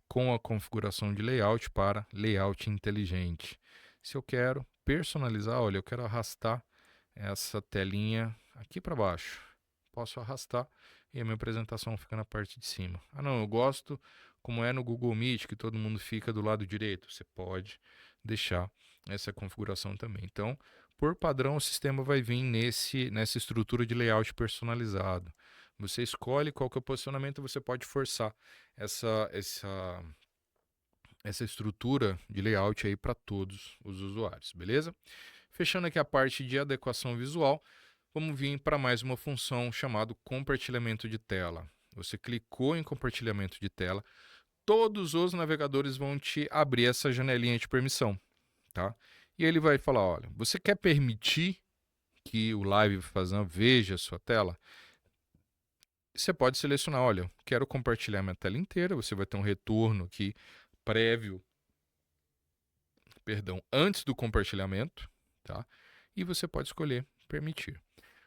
com a configuração de layout para layout inteligente. Se eu quero personalizar, olha, eu quero arrastar essa telinha aqui para baixo. Posso arrastar e a minha apresentação fica na parte de cima. Ah, não, eu gosto como é no Google Meet, que todo mundo fica do lado direito. Você pode deixar essa configuração também. Então, por padrão, o sistema vai vir nessa estrutura de layout personalizado. Você escolhe qual que é o posicionamento, você pode forçar essa estrutura de layout aí para todos os usuários, beleza? Fechando aqui a parte de adequação visual, vamos vir para mais uma função chamada compartilhamento de tela. Você clicou em compartilhamento de tela, todos os navegadores vão te abrir essa janelinha de permissão, tá? E ele vai falar, olha, você quer permitir que o Live Fazan veja a sua tela? Você pode selecionar, olha, quero compartilhar minha tela inteira, você vai ter um retorno aqui prévio, antes do compartilhamento, tá? E você pode escolher permitir.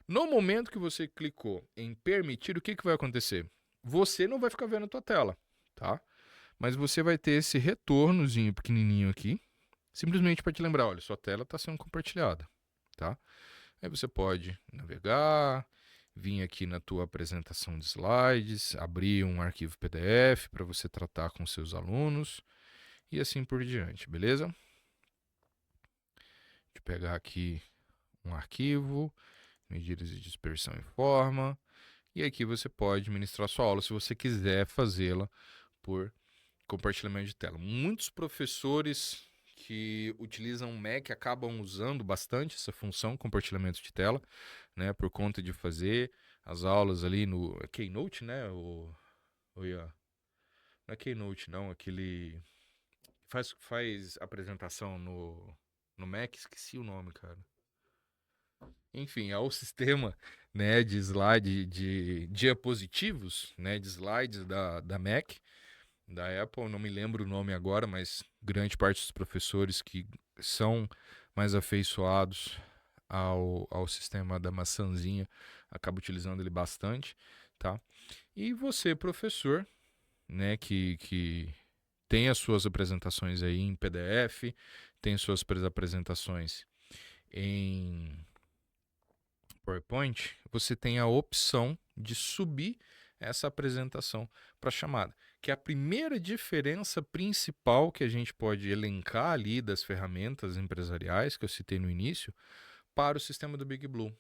No momento que você clicou em permitir, o que vai acontecer? Você não vai ficar vendo a tua tela, tá? Mas você vai ter esse retornozinho pequenininho aqui, simplesmente para te lembrar, olha, sua tela está sendo compartilhada, tá? Aí você pode navegar, vir aqui na tua apresentação de slides, abrir um arquivo PDF para você tratar com seus alunos e assim por diante, beleza? Deixa eu pegar aqui um arquivo, medidas de dispersão e forma, e aqui você pode ministrar sua aula se você quiser fazê-la por compartilhamento de tela. Muitos professores que utilizam Mac acabam usando bastante essa função compartilhamento de tela, né, por conta de fazer as aulas ali no Keynote, né, não é Keynote não, aquele faz apresentação no Mac, esqueci o nome, cara. Enfim, é o sistema, né, de slide, de diapositivos, né, de slides da Mac, da Apple, não me lembro o nome agora, mas grande parte dos professores que são mais afeiçoados ao sistema da maçãzinha acaba utilizando ele bastante, tá? E você, professor, né, que tem as suas apresentações aí em PDF, tem suas apresentações em PowerPoint, você tem a opção de subir essa apresentação para a chamada, que é a primeira diferença principal que a gente pode elencar ali das ferramentas empresariais que eu citei no início para o sistema do Big Blue,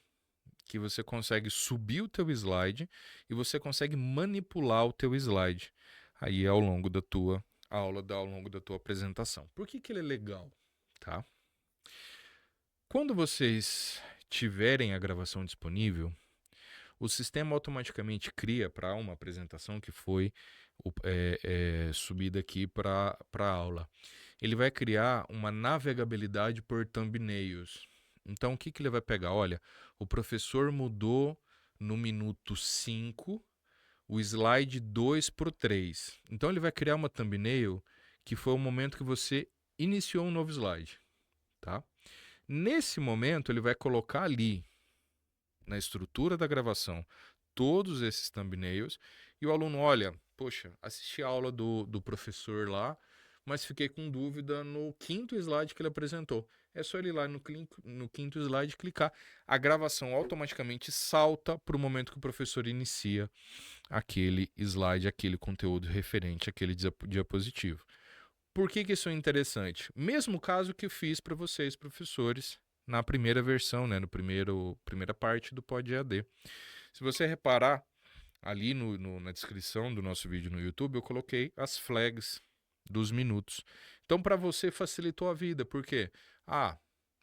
que você consegue subir o teu slide e você consegue manipular o teu slide aí ao longo da tua aula, ao longo da tua apresentação. Por que ele é legal, tá? Quando vocês tiverem a gravação disponível, o sistema automaticamente cria para uma apresentação que foi subida aqui para a aula. Ele vai criar uma navegabilidade por thumbnails. Então, o que ele vai pegar? Olha, o professor mudou no minuto 5 o slide 2 para o 3. Então, ele vai criar uma thumbnail que foi o momento que você iniciou um novo slide, tá? Nesse momento, ele vai colocar ali, na estrutura da gravação, todos esses thumbnails e o aluno olha, poxa, assisti a aula do professor lá, mas fiquei com dúvida no quinto slide que ele apresentou. É só ele ir lá no quinto slide clicar. A gravação automaticamente salta para o momento que o professor inicia aquele slide, aquele conteúdo referente àquele diapositivo. Por que isso é interessante? Mesmo caso que eu fiz para vocês, professores, na primeira versão, né, primeira parte do Pod EAD. Se você reparar, ali na descrição do nosso vídeo no YouTube, eu coloquei as flags dos minutos. Então, para você, facilitou a vida. Por quê?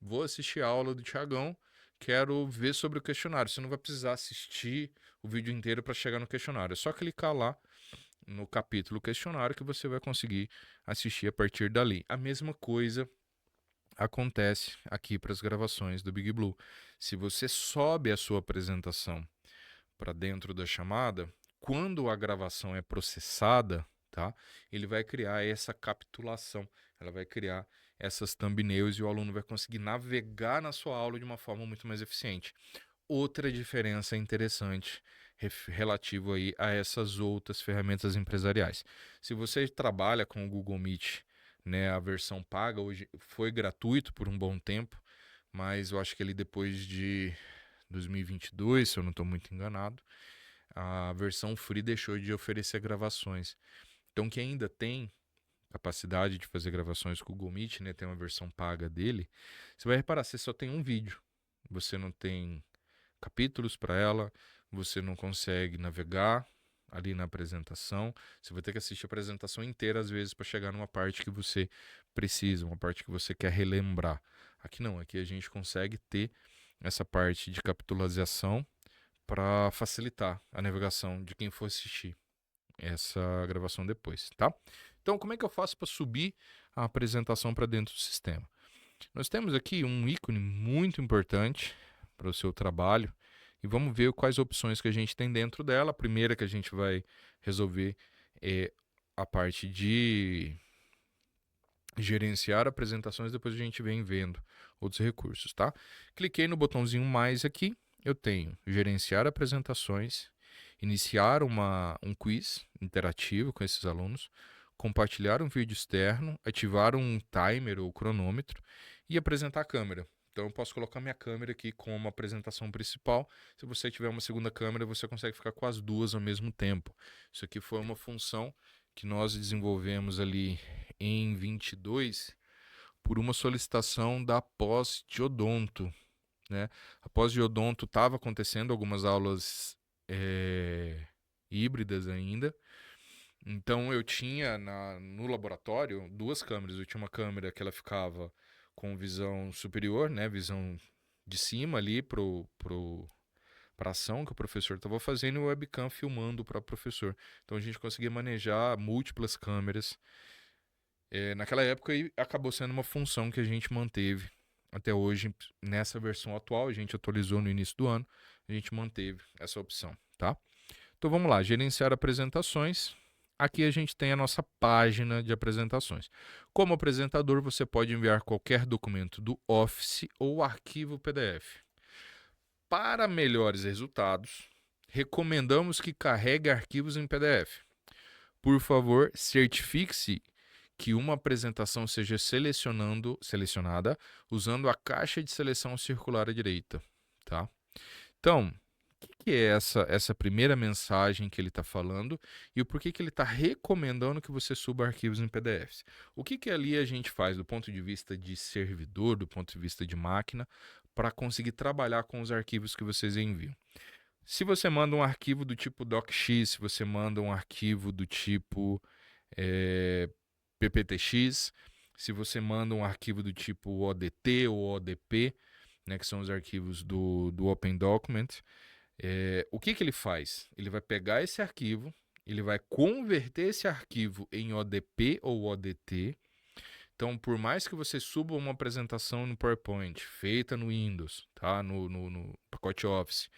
Vou assistir a aula do Thiagão, quero ver sobre o questionário. Você não vai precisar assistir o vídeo inteiro para chegar no questionário. É só clicar lá no capítulo questionário que você vai conseguir assistir a partir dali. A mesma coisa acontece aqui para as gravações do Big Blue. Se você sobe a sua apresentação para dentro da chamada, quando a gravação é processada, tá? Ele vai criar essa capitulação, ela vai criar essas thumbnails e o aluno vai conseguir navegar na sua aula de uma forma muito mais eficiente. Outra diferença interessante relativo aí a essas outras ferramentas empresariais. Se você trabalha com o Google Meet, né, a versão paga hoje foi gratuito por um bom tempo, mas eu acho que ele depois de 2022, se eu não estou muito enganado, a versão free deixou de oferecer gravações. Então, quem ainda tem capacidade de fazer gravações com o Google Meet, né, tem uma versão paga dele, você vai reparar, você só tem um vídeo. Você não tem capítulos para ela, você não consegue navegar ali na apresentação, você vai ter que assistir a apresentação inteira às vezes para chegar numa parte que você precisa, uma parte que você quer relembrar. Aqui não, aqui a gente consegue ter essa parte de capitalização para facilitar a navegação de quem for assistir essa gravação depois, tá? Então, como é que eu faço para subir a apresentação para dentro do sistema? Nós temos aqui um ícone muito importante para o seu trabalho e vamos ver quais opções que a gente tem dentro dela. A primeira que a gente vai resolver é a parte de gerenciar apresentações, depois a gente vem vendo outros recursos, tá? Cliquei no botãozinho mais aqui eu tenho gerenciar apresentações, iniciar um quiz interativo com esses alunos, compartilhar um vídeo externo, ativar um timer ou cronômetro e apresentar a câmera. Então eu posso colocar minha câmera aqui como apresentação principal. Se você tiver uma segunda câmera, você consegue ficar com as duas ao mesmo tempo. Isso aqui foi uma função que nós desenvolvemos ali em 22 por uma solicitação da pós de odonto, né? A pós de odonto estava acontecendo algumas aulas híbridas ainda. Então eu tinha no laboratório duas câmeras. Eu tinha uma câmera que ela ficava com visão superior, né? Visão de cima ali para a ação que o professor estava fazendo e o webcam filmando para o professor. Então a gente conseguia manejar múltiplas câmeras. Naquela época acabou sendo uma função que a gente manteve até hoje. Nessa versão atual, a gente atualizou no início do ano, a gente manteve essa opção, tá? Então vamos lá, gerenciar apresentações. Aqui a gente tem a nossa página de apresentações. Como apresentador, você pode enviar qualquer documento do Office ou arquivo PDF. Para melhores resultados, recomendamos que carregue arquivos em PDF. Por favor, certifique-se que uma apresentação seja selecionada usando a caixa de seleção circular à direita, tá? Então, o que é essa primeira mensagem que ele está falando e o porquê que ele está recomendando que você suba arquivos em PDFs? O que ali a gente faz do ponto de vista de servidor, do ponto de vista de máquina, para conseguir trabalhar com os arquivos que vocês enviam? Se você manda um arquivo do tipo docx, se você manda um arquivo do tipo PPTX, se você manda um arquivo do tipo ODT ou ODP, né, que são os arquivos do Open Document, o que ele faz? Ele vai pegar esse arquivo, ele vai converter esse arquivo em ODP ou ODT. Então, por mais que você suba uma apresentação no PowerPoint, feita no Windows, tá? no pacote Office,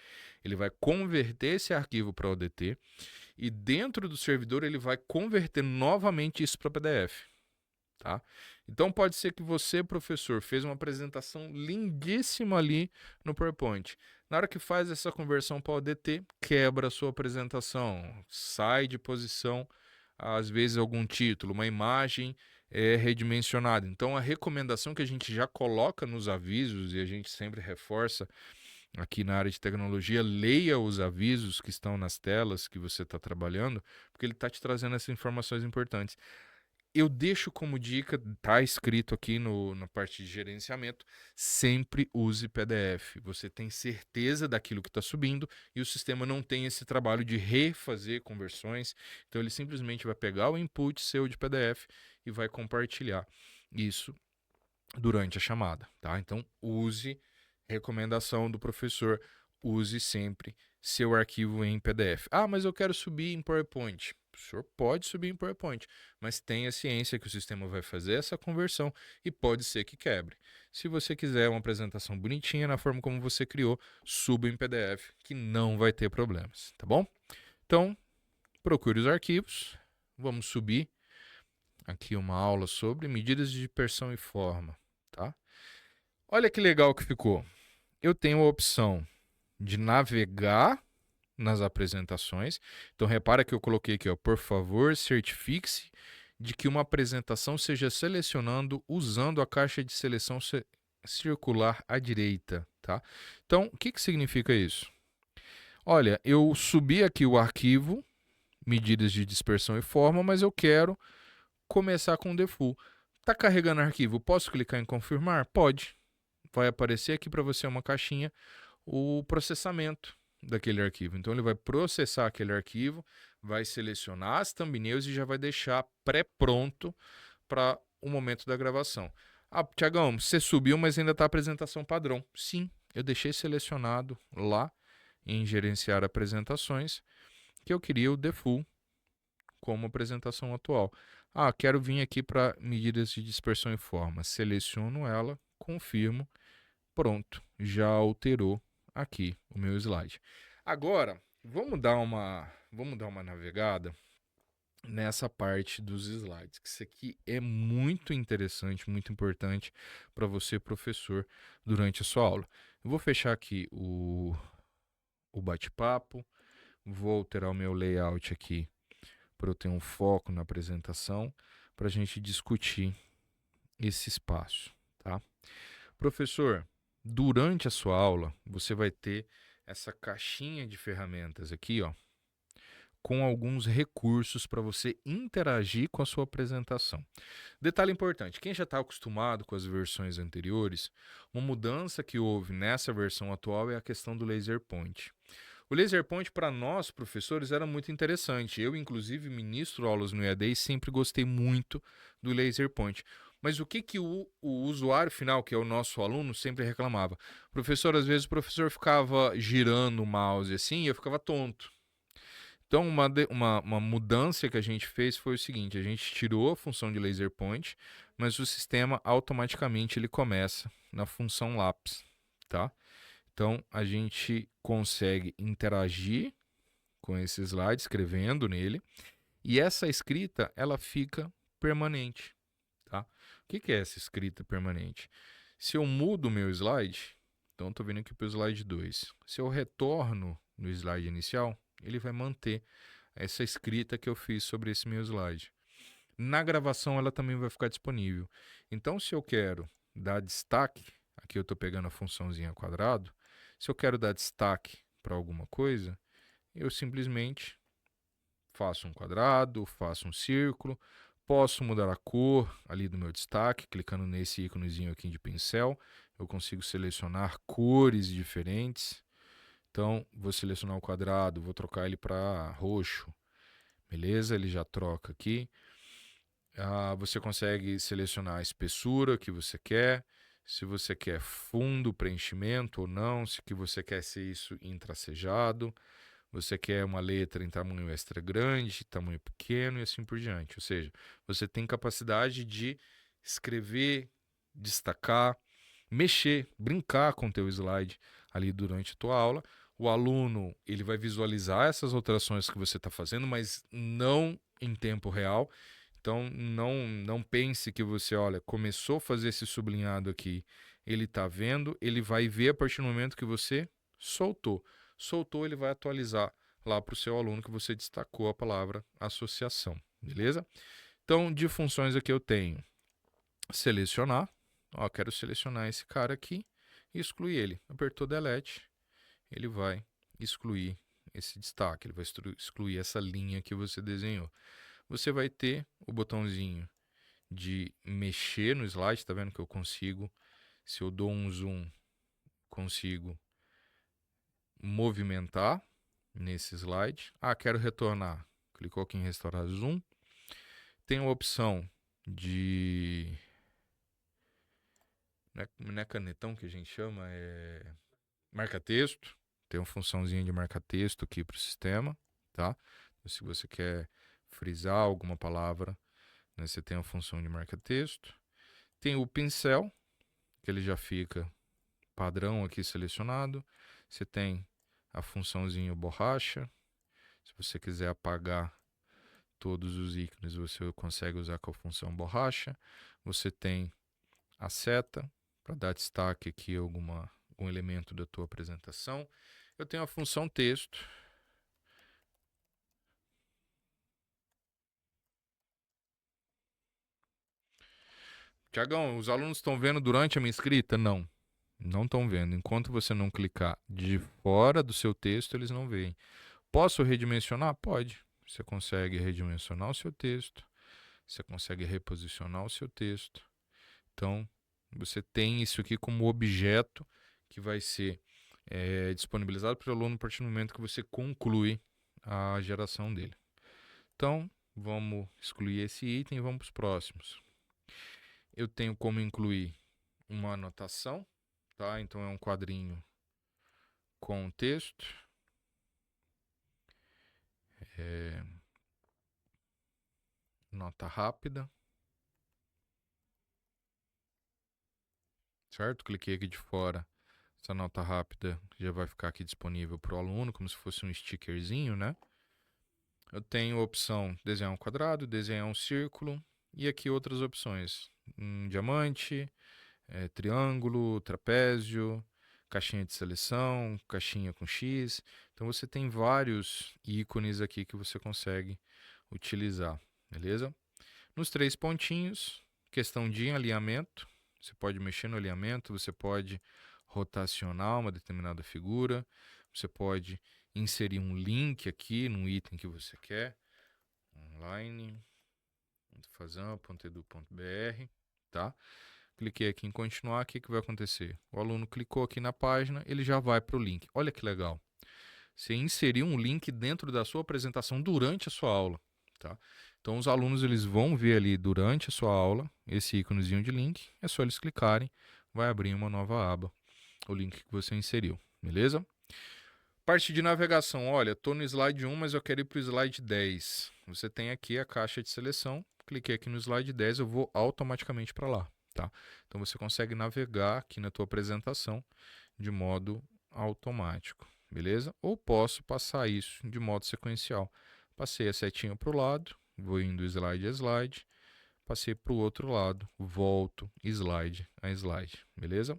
ele vai converter esse arquivo para ODT e dentro do servidor ele vai converter novamente isso para PDF. Tá? Então pode ser que você, professor, fez uma apresentação lindíssima ali no PowerPoint. Na hora que faz essa conversão para ODT, quebra a sua apresentação, sai de posição, às vezes algum título, uma imagem é redimensionada. Então a recomendação que a gente já coloca nos avisos e a gente sempre reforça aqui na área de tecnologia, leia os avisos que estão nas telas que você está trabalhando, porque ele está te trazendo essas informações importantes. Eu deixo como dica, tá escrito aqui na parte de gerenciamento, sempre use PDF. Você tem certeza daquilo que está subindo e o sistema não tem esse trabalho de refazer conversões. Então ele simplesmente vai pegar o input seu de PDF e vai compartilhar isso durante a chamada, tá? Então use, recomendação do professor, use sempre seu arquivo em PDF. Ah, mas eu quero subir em PowerPoint. O senhor pode subir em PowerPoint, mas tenha ciência que o sistema vai fazer essa conversão e pode ser que quebre. Se você quiser uma apresentação bonitinha na forma como você criou, suba em PDF, que não vai ter problemas, tá bom? Então, procure os arquivos. Vamos subir aqui uma aula sobre medidas de dispersão e forma, tá? Olha que legal que ficou. Eu tenho a opção de navegar nas apresentações. Então repara que eu coloquei aqui, ó, por favor, certifique-se de que uma apresentação seja selecionando usando a caixa de seleção circular à direita, tá? Então, o que significa isso? Olha, eu subi aqui o arquivo, medidas de dispersão e forma, mas eu quero começar com o default. Tá carregando arquivo, posso clicar em confirmar? Pode. Vai aparecer aqui para você uma caixinha, o processamento daquele arquivo. Então ele vai processar aquele arquivo, vai selecionar as thumbnails e já vai deixar pré-pronto para o momento da gravação. Ah, Tiagão, você subiu, mas ainda está a apresentação padrão. Sim, eu deixei selecionado lá em gerenciar apresentações que eu queria o default como apresentação atual. Ah, quero vir aqui para medidas de dispersão e forma. Seleciono ela, confirmo, pronto, já alterou aqui o meu slide. Agora, vamos dar uma navegada nessa parte dos slides, que isso aqui é muito interessante, muito importante para você, professor, durante a sua aula. Eu vou fechar aqui o o bate-papo, vou alterar o meu layout aqui para eu ter um foco na apresentação, para a gente discutir esse espaço, tá? Professor, durante a sua aula, você vai ter essa caixinha de ferramentas aqui, ó, com alguns recursos para você interagir com a sua apresentação. Detalhe importante: quem já está acostumado com as versões anteriores, uma mudança que houve nessa versão atual é a questão do laser point. O laser point para nós, professores, era muito interessante. Eu, inclusive, ministro aulas no EAD e sempre gostei muito do laser point. Mas o que o usuário final, que é o nosso aluno, sempre reclamava? Professor, às vezes o professor ficava girando o mouse assim e eu ficava tonto. Então, uma mudança que a gente fez foi o seguinte: a gente tirou a função de laser point, mas o sistema automaticamente ele começa na função lápis, tá? Então, a gente consegue interagir com esse slide, escrevendo nele, e essa escrita, ela fica permanente, tá? O que é essa escrita permanente? Se eu mudo o meu slide, então estou vindo aqui para o slide 2, se eu retorno no slide inicial, ele vai manter essa escrita que eu fiz sobre esse meu slide. Na gravação, ela também vai ficar disponível. Então, se eu quero dar destaque, aqui eu estou pegando a funçãozinha quadrado, se eu quero dar destaque para alguma coisa, eu simplesmente faço um quadrado, faço um círculo, posso mudar a cor ali do meu destaque, clicando nesse íconezinho aqui de pincel, eu consigo selecionar cores diferentes. Então, vou selecionar o quadrado, vou trocar ele para roxo, beleza? Ele já troca aqui. Você consegue selecionar a espessura que você quer, se você quer fundo, preenchimento ou não, se que você quer ser isso em tracejado, você quer uma letra em tamanho extra grande, tamanho pequeno e assim por diante. Ou seja, você tem capacidade de escrever, destacar, mexer, brincar com o teu slide ali durante a tua aula. O aluno ele vai visualizar essas alterações que você está fazendo, mas não em tempo real. Então, não pense que você, olha, começou a fazer esse sublinhado aqui, ele está vendo, ele vai ver a partir do momento que você soltou. Soltou, ele vai atualizar lá para o seu aluno que você destacou a palavra associação, beleza? Então, de funções aqui eu tenho selecionar. Ó, quero selecionar esse cara aqui e excluir ele. Apertou Delete, ele vai excluir esse destaque, ele vai excluir essa linha que você desenhou. Você vai ter o botãozinho de mexer no slide, tá vendo que eu consigo, se eu dou um zoom, consigo movimentar nesse slide. Quero retornar. Clicou aqui em restaurar zoom. Tem a opção de... Não é canetão que a gente chama, é marca-texto. Tem uma funçãozinha de marca-texto aqui para o sistema, tá? Então, se você quer frisar alguma palavra, né, você tem a função de marca-texto. Tem o pincel, que ele já fica padrão aqui selecionado. Você tem a funçãozinha borracha. Se você quiser apagar todos os ícones, você consegue usar com a função borracha. Você tem a seta para dar destaque aqui a algum elemento da tua apresentação. Eu tenho a função texto. Tiagão, os alunos estão vendo durante a minha escrita? Não, não estão vendo. Enquanto você não clicar de fora do seu texto, eles não veem. Posso redimensionar? Pode. Você consegue redimensionar o seu texto. Você consegue reposicionar o seu texto. Então, você tem isso aqui como objeto que vai ser disponibilizado para o aluno a partir do momento que você conclui a geração dele. Então, vamos excluir esse item e vamos para os próximos. Eu tenho como incluir uma anotação, tá? Então, é um quadrinho com texto. Nota rápida. Certo? Cliquei aqui de fora. Essa nota rápida já vai ficar aqui disponível para o aluno, como se fosse um stickerzinho, né? Eu tenho a opção desenhar um quadrado, desenhar um círculo e aqui outras opções. Um diamante, triângulo, trapézio, caixinha de seleção, caixinha com X. Então você tem vários ícones aqui que você consegue utilizar, beleza? Nos 3 pontinhos, questão de alinhamento, você pode mexer no alinhamento, você pode rotacionar uma determinada figura, você pode inserir um link aqui num item que você quer, online, fazam.edu.br, tá? Cliquei aqui em continuar, o que vai acontecer? O aluno clicou aqui na página, ele já vai para o link. Olha que legal. Você inseriu um link dentro da sua apresentação durante a sua aula, tá? Então os alunos eles vão ver ali durante a sua aula esse íconezinho de link, é só eles clicarem, vai abrir uma nova aba, o link que você inseriu, beleza? Parte de navegação, olha, estou no slide 1, mas eu quero ir para o slide 10. Você tem aqui a caixa de seleção, cliquei aqui no slide 10, eu vou automaticamente para lá, tá? Então você consegue navegar aqui na tua apresentação de modo automático, beleza? Ou posso passar isso de modo sequencial. Passei a setinha para o lado, vou indo slide a slide, passei para o outro lado, volto slide a slide, beleza?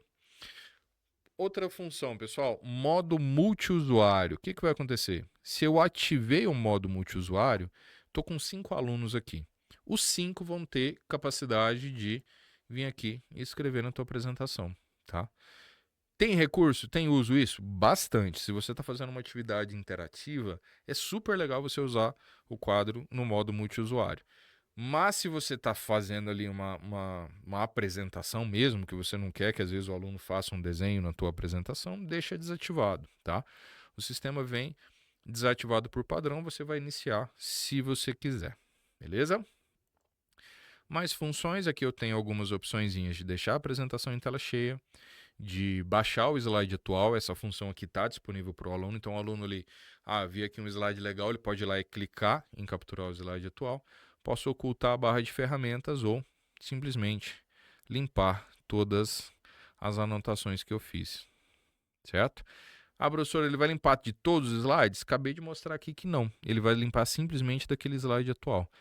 Outra função, pessoal, modo multiusuário. O que vai acontecer? Se eu ativei o modo multiusuário, estou com 5 alunos aqui. Os 5 vão ter capacidade de vir aqui e escrever na tua apresentação, tá? Tem recurso? Tem uso isso? Bastante. Se você está fazendo uma atividade interativa, é super legal você usar o quadro no modo multiusuário. Mas se você está fazendo ali uma apresentação mesmo, que você não quer que às vezes o aluno faça um desenho na tua apresentação, deixa desativado, tá? O sistema vem desativado por padrão, você vai iniciar se você quiser, beleza? Mais funções, aqui eu tenho algumas opçõezinhas de deixar a apresentação em tela cheia, de baixar o slide atual, essa função aqui está disponível para o aluno, então o aluno ali, vi aqui um slide legal, ele pode ir lá e clicar em capturar o slide atual. Posso ocultar a barra de ferramentas ou simplesmente limpar todas as anotações que eu fiz, certo? Professor, ele vai limpar de todos os slides? Acabei de mostrar aqui que não. Ele vai limpar simplesmente daquele slide atual.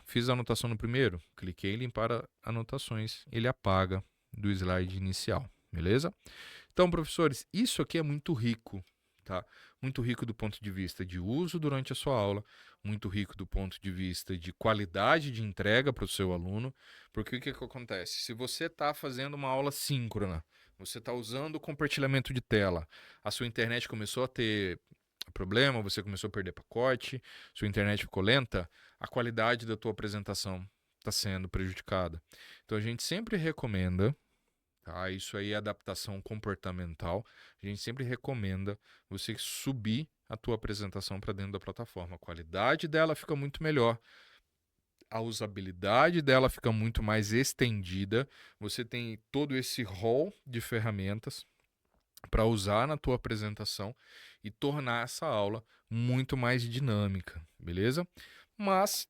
Fiz a anotação no primeiro? Cliquei em limpar anotações. Ele apaga do slide inicial, beleza? Então, professores, isso aqui é muito rico, tá? Muito rico do ponto de vista de uso durante a sua aula, muito rico do ponto de vista de qualidade de entrega para o seu aluno, porque o que acontece? Se você está fazendo uma aula síncrona, você está usando o compartilhamento de tela, a sua internet começou a ter problema, você começou a perder pacote, sua internet ficou lenta, a qualidade da tua apresentação está sendo prejudicada. Então a gente sempre recomenda, tá? Isso aí é adaptação comportamental, a gente sempre recomenda você subir a tua apresentação para dentro da plataforma. A qualidade dela fica muito melhor, a usabilidade dela fica muito mais estendida, você tem todo esse rol de ferramentas para usar na tua apresentação e tornar essa aula muito mais dinâmica, beleza? Mas,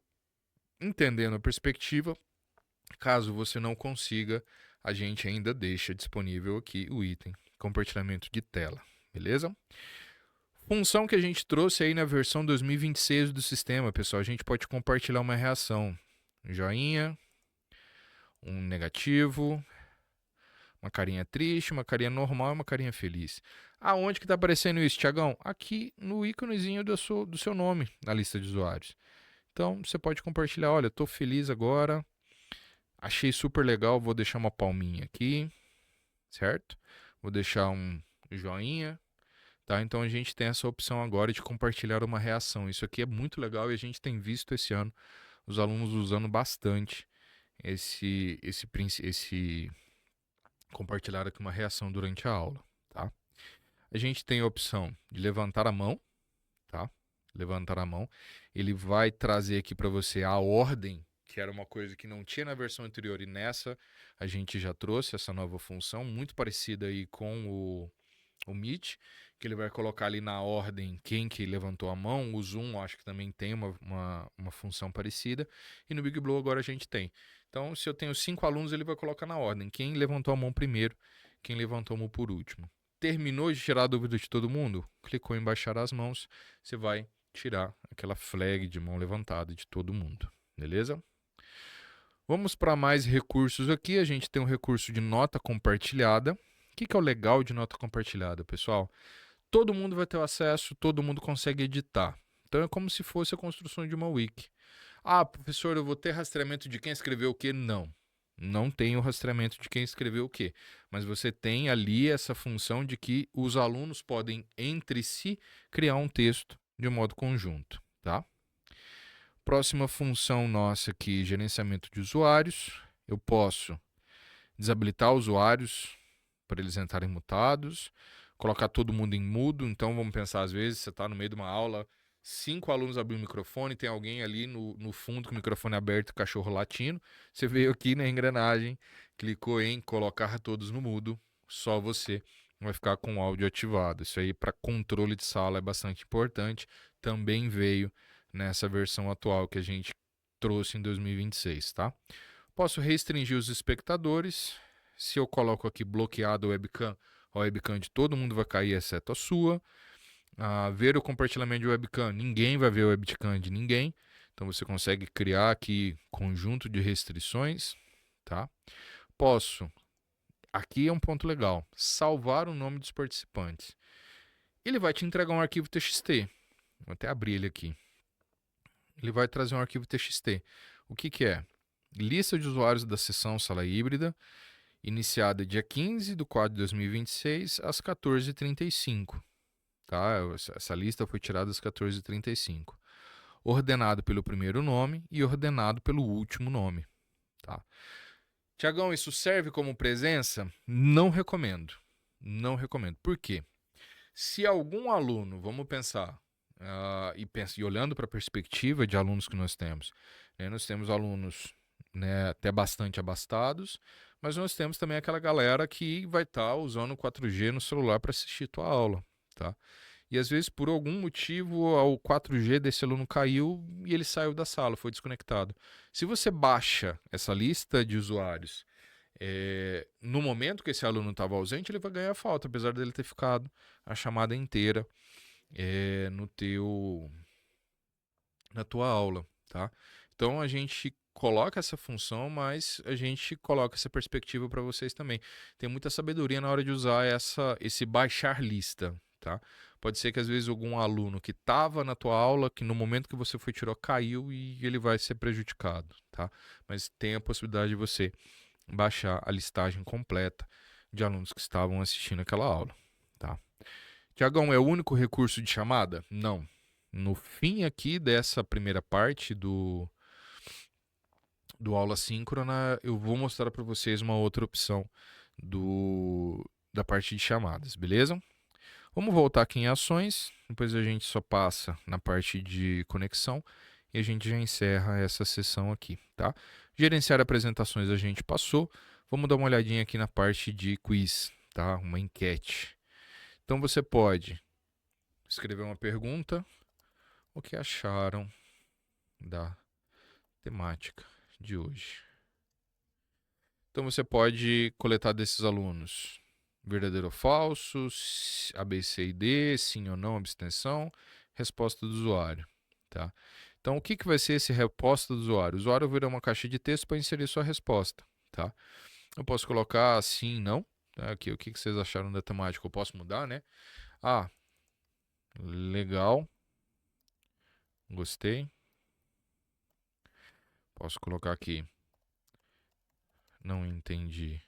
entendendo a perspectiva, caso você não consiga, a gente ainda deixa disponível aqui o item compartilhamento de tela, beleza? Função que a gente trouxe aí na versão 2026 do sistema, pessoal, a gente pode compartilhar uma reação, um joinha, um negativo, uma carinha triste, uma carinha normal e uma carinha feliz. Aonde que está aparecendo isso, Tiagão? Aqui no íconezinho do seu nome na lista de usuários. Então, você pode compartilhar, olha, estou feliz agora, achei super legal, vou deixar uma palminha aqui, certo? Vou deixar um joinha, tá? Então, a gente tem essa opção agora de compartilhar uma reação. Isso aqui é muito legal e a gente tem visto esse ano os alunos usando bastante esse compartilhar aqui uma reação durante a aula, tá? A gente tem a opção de levantar a mão, tá? Levantar a mão. Ele vai trazer aqui para você a ordem, que era uma coisa que não tinha na versão anterior, e nessa a gente já trouxe essa nova função, muito parecida aí com o Meet, que ele vai colocar ali na ordem quem que levantou a mão. O Zoom acho que também tem uma função parecida, e no Big Blue agora a gente tem. Então, se eu tenho 5 alunos, ele vai colocar na ordem quem levantou a mão primeiro, quem levantou a mão por último. Terminou de tirar a dúvida de todo mundo? Clicou em baixar as mãos, você vai tirar aquela flag de mão levantada de todo mundo, beleza? Vamos para mais recursos aqui. A gente tem um recurso de nota compartilhada. O que é o legal de nota compartilhada, pessoal? Todo mundo vai ter acesso, todo mundo consegue editar. Então é como se fosse a construção de uma wiki. Ah, professor, eu vou ter rastreamento de quem escreveu o quê? Não. Não tem o rastreamento de quem escreveu o quê. Mas você tem ali essa função de que os alunos podem, entre si, criar um texto de modo conjunto, tá? Próxima função nossa aqui, gerenciamento de usuários. Eu posso desabilitar usuários para eles entrarem mutados, colocar todo mundo em mudo. Então vamos pensar, às vezes você está no meio de uma aula, 5 alunos abrindo o microfone, tem alguém ali no fundo com o microfone aberto, cachorro latindo. Você veio aqui na engrenagem, clicou em colocar todos no mudo, só você vai ficar com o áudio ativado. Isso aí para controle de sala é bastante importante. Também veio nessa versão atual que a gente trouxe em 2026, tá? Posso restringir os espectadores. Se eu coloco aqui bloqueado a webcam de todo mundo vai cair, exceto a sua. Ver o compartilhamento de webcam, ninguém vai ver a webcam de ninguém. Então você consegue criar aqui conjunto de restrições, tá? Posso, aqui é um ponto legal, salvar o nome dos participantes. Ele vai te entregar um arquivo TXT. Vou até abrir ele aqui. Ele vai trazer um arquivo TXT. O que é? Lista de usuários da sessão sala híbrida, iniciada dia 15 de 4 de 2026, às 14h35. Tá? Essa lista foi tirada às 14h35. Ordenado pelo primeiro nome e ordenado pelo último nome. Tá? Tiagão, isso serve como presença? Não recomendo. Não recomendo. Por quê? Se algum aluno, vamos pensar, e olhando para a perspectiva de alunos que nós temos, né, nós temos alunos, né, até bastante abastados, mas nós temos também aquela galera que vai estar usando o 4G no celular para assistir tua aula, tá? E às vezes, por algum motivo, o 4G desse aluno caiu e ele saiu da sala, foi desconectado. Se você baixa essa lista de usuários no momento que esse aluno estava ausente, ele vai ganhar falta, apesar dele ter ficado a chamada inteira na tua aula, tá? Então a gente coloca essa função, mas a gente coloca essa perspectiva para vocês também. Tem muita sabedoria na hora de usar esse baixar lista, tá? Pode ser que às vezes algum aluno que estava na tua aula, que no momento que você foi tirou, caiu e ele vai ser prejudicado, tá? Mas tem a possibilidade de você baixar a listagem completa de alunos que estavam assistindo aquela aula, tá? Tiagão, é o único recurso de chamada? Não. No fim aqui dessa primeira parte do aula síncrona, eu vou mostrar para vocês uma outra opção da parte de chamadas, beleza? Vamos voltar aqui em ações, depois a gente só passa na parte de conexão e a gente já encerra essa sessão aqui, tá? Gerenciar apresentações a gente passou, vamos dar uma olhadinha aqui na parte de quiz, tá? Uma enquete. Então você pode escrever uma pergunta, o que acharam da temática de hoje. Então você pode coletar desses alunos verdadeiro ou falso, A, B, C e D, sim ou não, abstenção, resposta do usuário. Tá? Então o que vai ser esse resposta do usuário? O usuário virá uma caixa de texto para inserir sua resposta. Tá? Eu posso colocar sim, não. Tá? Aqui, o que vocês acharam da temática? Eu posso mudar, né? Legal. Gostei. Posso colocar aqui. Não entendi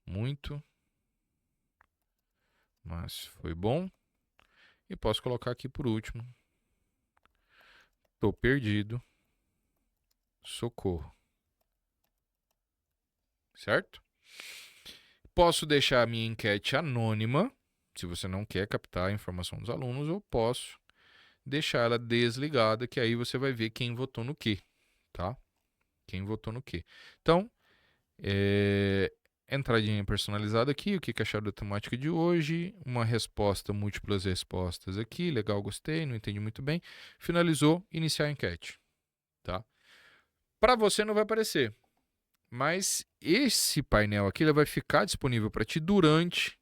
muito, mas foi bom. E posso colocar aqui por último. Tô perdido. Socorro. Certo? Posso deixar a minha enquete anônima, se você não quer captar a informação dos alunos, ou posso deixar ela desligada, que aí você vai ver quem votou no quê, tá? Quem votou no quê. Então, entradinha personalizada aqui, o que acharam da temática de hoje, uma resposta, múltiplas respostas aqui, legal, gostei, não entendi muito bem. Finalizou, iniciar a enquete, tá? Para você não vai aparecer, mas esse painel aqui ele vai ficar disponível para ti durante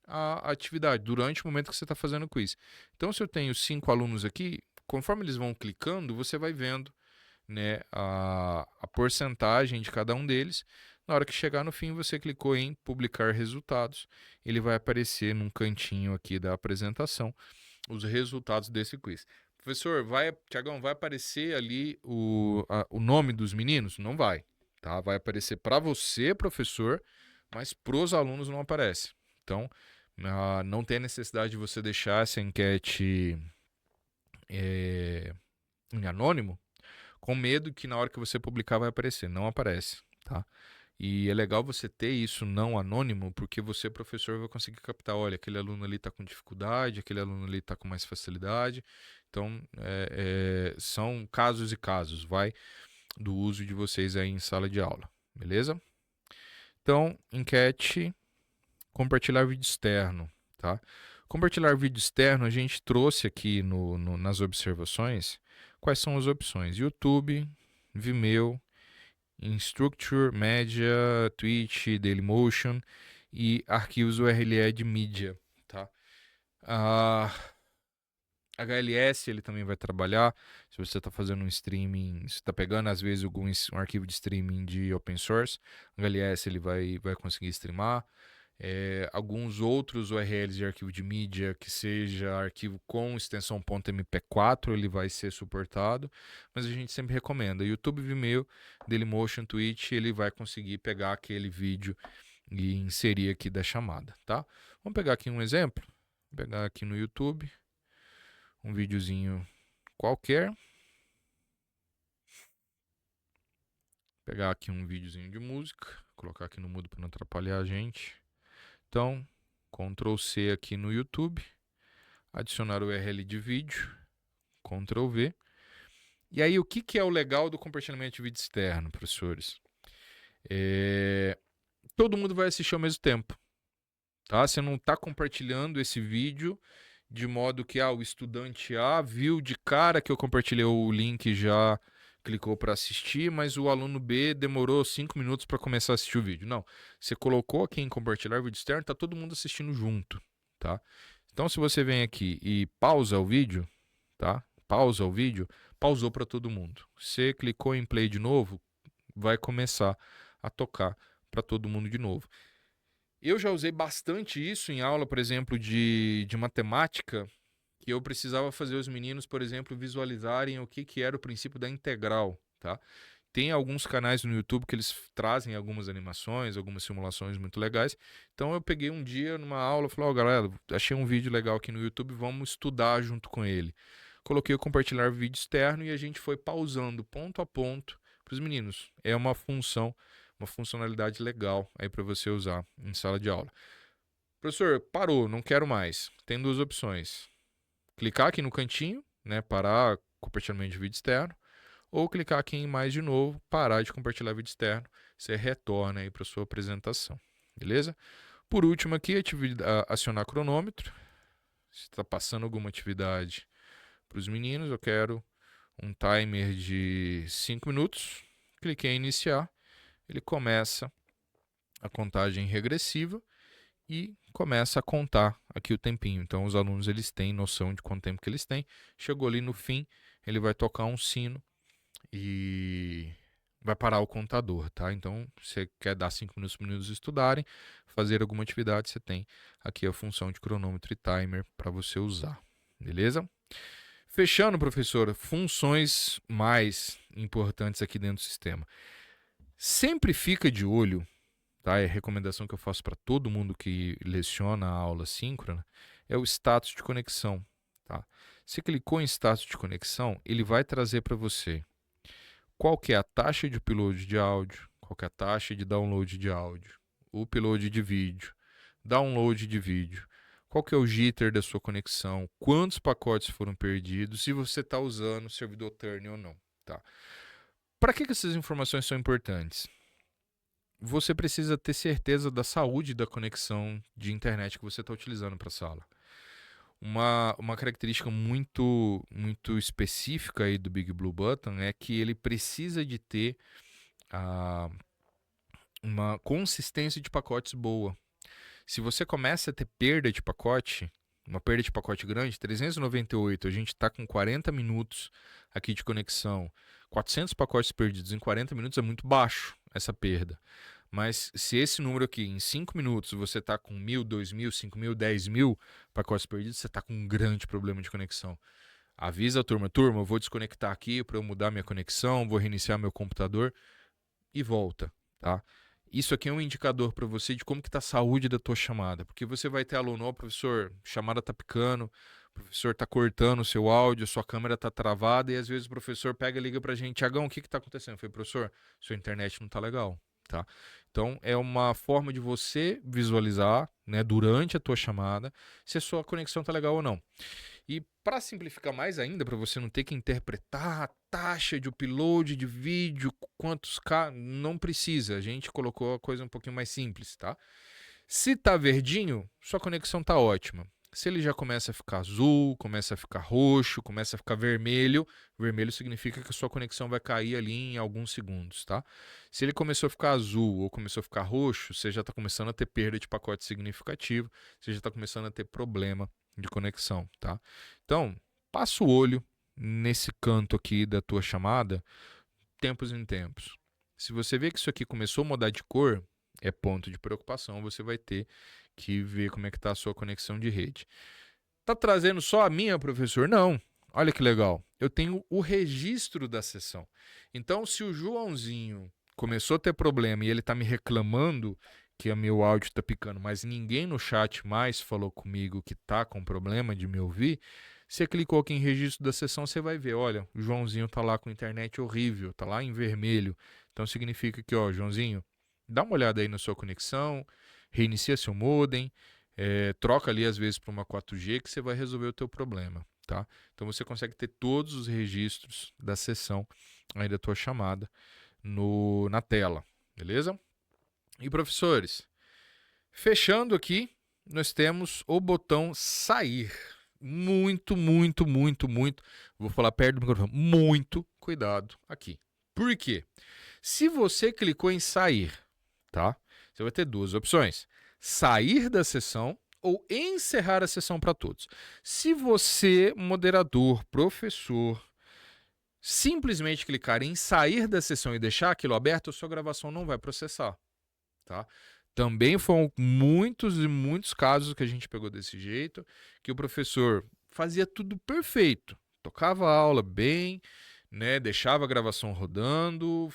a atividade, durante o momento que você está fazendo o quiz. Então, se eu tenho 5 alunos aqui, conforme eles vão clicando, você vai vendo, né, a porcentagem de cada um deles. Na hora que chegar no fim, você clicou em publicar resultados, ele vai aparecer num cantinho aqui da apresentação os resultados desse quiz. Professor, Tiagão, vai aparecer ali o nome dos meninos? Não vai, tá? Vai aparecer para você, professor, mas para os alunos não aparece. Então, não tem necessidade de você deixar essa enquete em anônimo, com medo que na hora que você publicar vai aparecer. Não aparece, tá? E é legal você ter isso não anônimo, porque você, professor, vai conseguir captar, olha, aquele aluno ali está com dificuldade, aquele aluno ali está com mais facilidade. Então, são casos e casos, vai, do uso de vocês aí em sala de aula, beleza? Então, enquete, compartilhar vídeo externo, tá? Compartilhar vídeo externo, a gente trouxe aqui nas observações quais são as opções. YouTube, Vimeo, Instructure, Media, Twitch, Dailymotion e arquivos URL de mídia, tá? HLS ele também vai trabalhar. Se você está fazendo um streaming, se está pegando às vezes um arquivo de streaming de open source, HLS ele vai conseguir streamar. Alguns outros URLs de arquivo de mídia, que seja arquivo com extensão .mp4, ele vai ser suportado, mas a gente sempre recomenda. YouTube, Vimeo, Dailymotion, Twitch, ele vai conseguir pegar aquele vídeo e inserir aqui da chamada, tá? Vamos pegar aqui um exemplo. Vou pegar aqui no YouTube um videozinho qualquer. Pegar aqui um videozinho de música, colocar aqui no mudo para não atrapalhar a gente. Então, Ctrl C aqui no YouTube, adicionar o URL de vídeo, Ctrl V. E aí, o que é o legal do compartilhamento de vídeo externo, professores? Todo mundo vai assistir ao mesmo tempo, tá? Você não está compartilhando esse vídeo de modo que o estudante A viu de cara que eu compartilhei o link e já clicou para assistir, mas o aluno B demorou 5 minutos para começar a assistir o vídeo. Não, você colocou aqui em compartilhar vídeo externo, está todo mundo assistindo junto, tá? Então, se você vem aqui e pausa o vídeo, tá? Pausa o vídeo, pausou para todo mundo. Você clicou em play de novo, vai começar a tocar para todo mundo de novo. Eu já usei bastante isso em aula, por exemplo, de matemática, que eu precisava fazer os meninos, por exemplo, visualizarem o que era o princípio da integral, tá? Tem alguns canais no YouTube que eles trazem algumas animações, algumas simulações muito legais. Então eu peguei um dia numa aula e falei, galera, achei um vídeo legal aqui no YouTube, vamos estudar junto com ele. Coloquei o compartilhar vídeo externo e a gente foi pausando ponto a ponto para os meninos. É uma funcionalidade legal aí para você usar em sala de aula. Professor, parou, não quero mais. Tem duas opções. Clicar aqui no cantinho, né, parar compartilhamento de vídeo externo, ou clicar aqui em mais de novo, parar de compartilhar vídeo externo, você retorna aí para sua apresentação, beleza? Por último aqui, acionar cronômetro. Se está passando alguma atividade para os meninos, eu quero um timer de 5 minutos. Cliquei em iniciar, ele começa a contagem regressiva e começa a contar aqui o tempinho. Então os alunos eles têm noção de quanto tempo que eles têm. Chegou ali no fim, ele vai tocar um sino e vai parar o contador, tá? Então, você quer dar 5 minutos para os meninos estudarem, fazer alguma atividade, você tem aqui a função de cronômetro e timer para você usar, beleza? Fechando, professor, funções mais importantes aqui dentro do sistema. Sempre fica de olho, tá? É a recomendação que eu faço para todo mundo que leciona a aula síncrona, é o status de conexão, tá? Você clicou em status de conexão, ele vai trazer para você qual que é a taxa de upload de áudio, qual que é a taxa de download de áudio, upload de vídeo, download de vídeo, qual que é o jitter da sua conexão, quantos pacotes foram perdidos, se você está usando o servidor Turn ou não, tá? Para que essas informações são importantes? Você precisa ter certeza da saúde da conexão de internet que você está utilizando para a sala. Uma característica muito específica aí do Big Blue Button é que ele precisa de ter uma consistência de pacotes boa. Se você começa a ter perda de pacote, uma perda de pacote grande, 398, a gente está com 40 minutos aqui de conexão. 400 pacotes perdidos em 40 minutos é muito baixo essa perda. Mas se esse número aqui, em 5 minutos, você está com 1.000, 2.000, 5.000, 10.000 pacotes perdidos, você está com um grande problema de conexão. Avisa a turma, eu vou desconectar aqui para eu mudar minha conexão, vou reiniciar meu computador e volta, tá? Isso aqui é um indicador para você de como que está a saúde da tua chamada, porque você vai ter aluno, professor, chamada tá picando, o professor tá cortando o seu áudio, sua câmera tá travada e às vezes o professor pega e liga pra gente, Tiagão, o que que tá acontecendo? Eu falei, professor, sua internet não tá legal, tá? Então é uma forma de você visualizar, né, durante a tua chamada, se a sua conexão tá legal ou não. E para simplificar mais ainda, para você não ter que interpretar a taxa de upload de vídeo, quantos K, não precisa. A gente colocou a coisa um pouquinho mais simples, tá? Se tá verdinho, sua conexão tá ótima. Se ele já começa a ficar azul, começa a ficar roxo, começa a ficar vermelho, vermelho significa que a sua conexão vai cair ali em alguns segundos, tá? Se ele começou a ficar azul ou começou a ficar roxo, você já está começando a ter perda de pacote significativo, você já está começando a ter problema de conexão, tá? Então, passa o olho nesse canto aqui da tua chamada, tempos em tempos. Se você vê que isso aqui começou a mudar de cor, é ponto de preocupação, você vai ter que ver como é que está a sua conexão de rede. Tá trazendo só a minha, professor? Não. Olha que legal. Eu tenho o registro da sessão. Então, se o Joãozinho começou a ter problema e ele está me reclamando que o meu áudio está picando, mas ninguém no chat mais falou comigo que está com problema de me ouvir, você clicou aqui em registro da sessão, você vai ver, olha, o Joãozinho está lá com internet horrível, está lá em vermelho. Então significa que, ó, Joãozinho, dá uma olhada aí na sua conexão, reinicia seu modem, troca ali às vezes para uma 4G que você vai resolver o teu problema, tá? Então você consegue ter todos os registros da sessão aí da tua chamada na tela, beleza? E professores, fechando aqui, nós temos o botão sair. Muito, muito, muito, muito, vou falar perto do microfone, muito cuidado aqui. Por quê? Se você clicou em sair, tá? Você vai ter duas opções: sair da sessão ou encerrar a sessão para todos. Se você, moderador, professor, simplesmente clicar em sair da sessão e deixar aquilo aberto, a sua gravação não vai processar, tá? Também foram muitos e muitos casos que a gente pegou desse jeito, que o professor fazia tudo perfeito, tocava a aula bem, né, deixava a gravação rodando,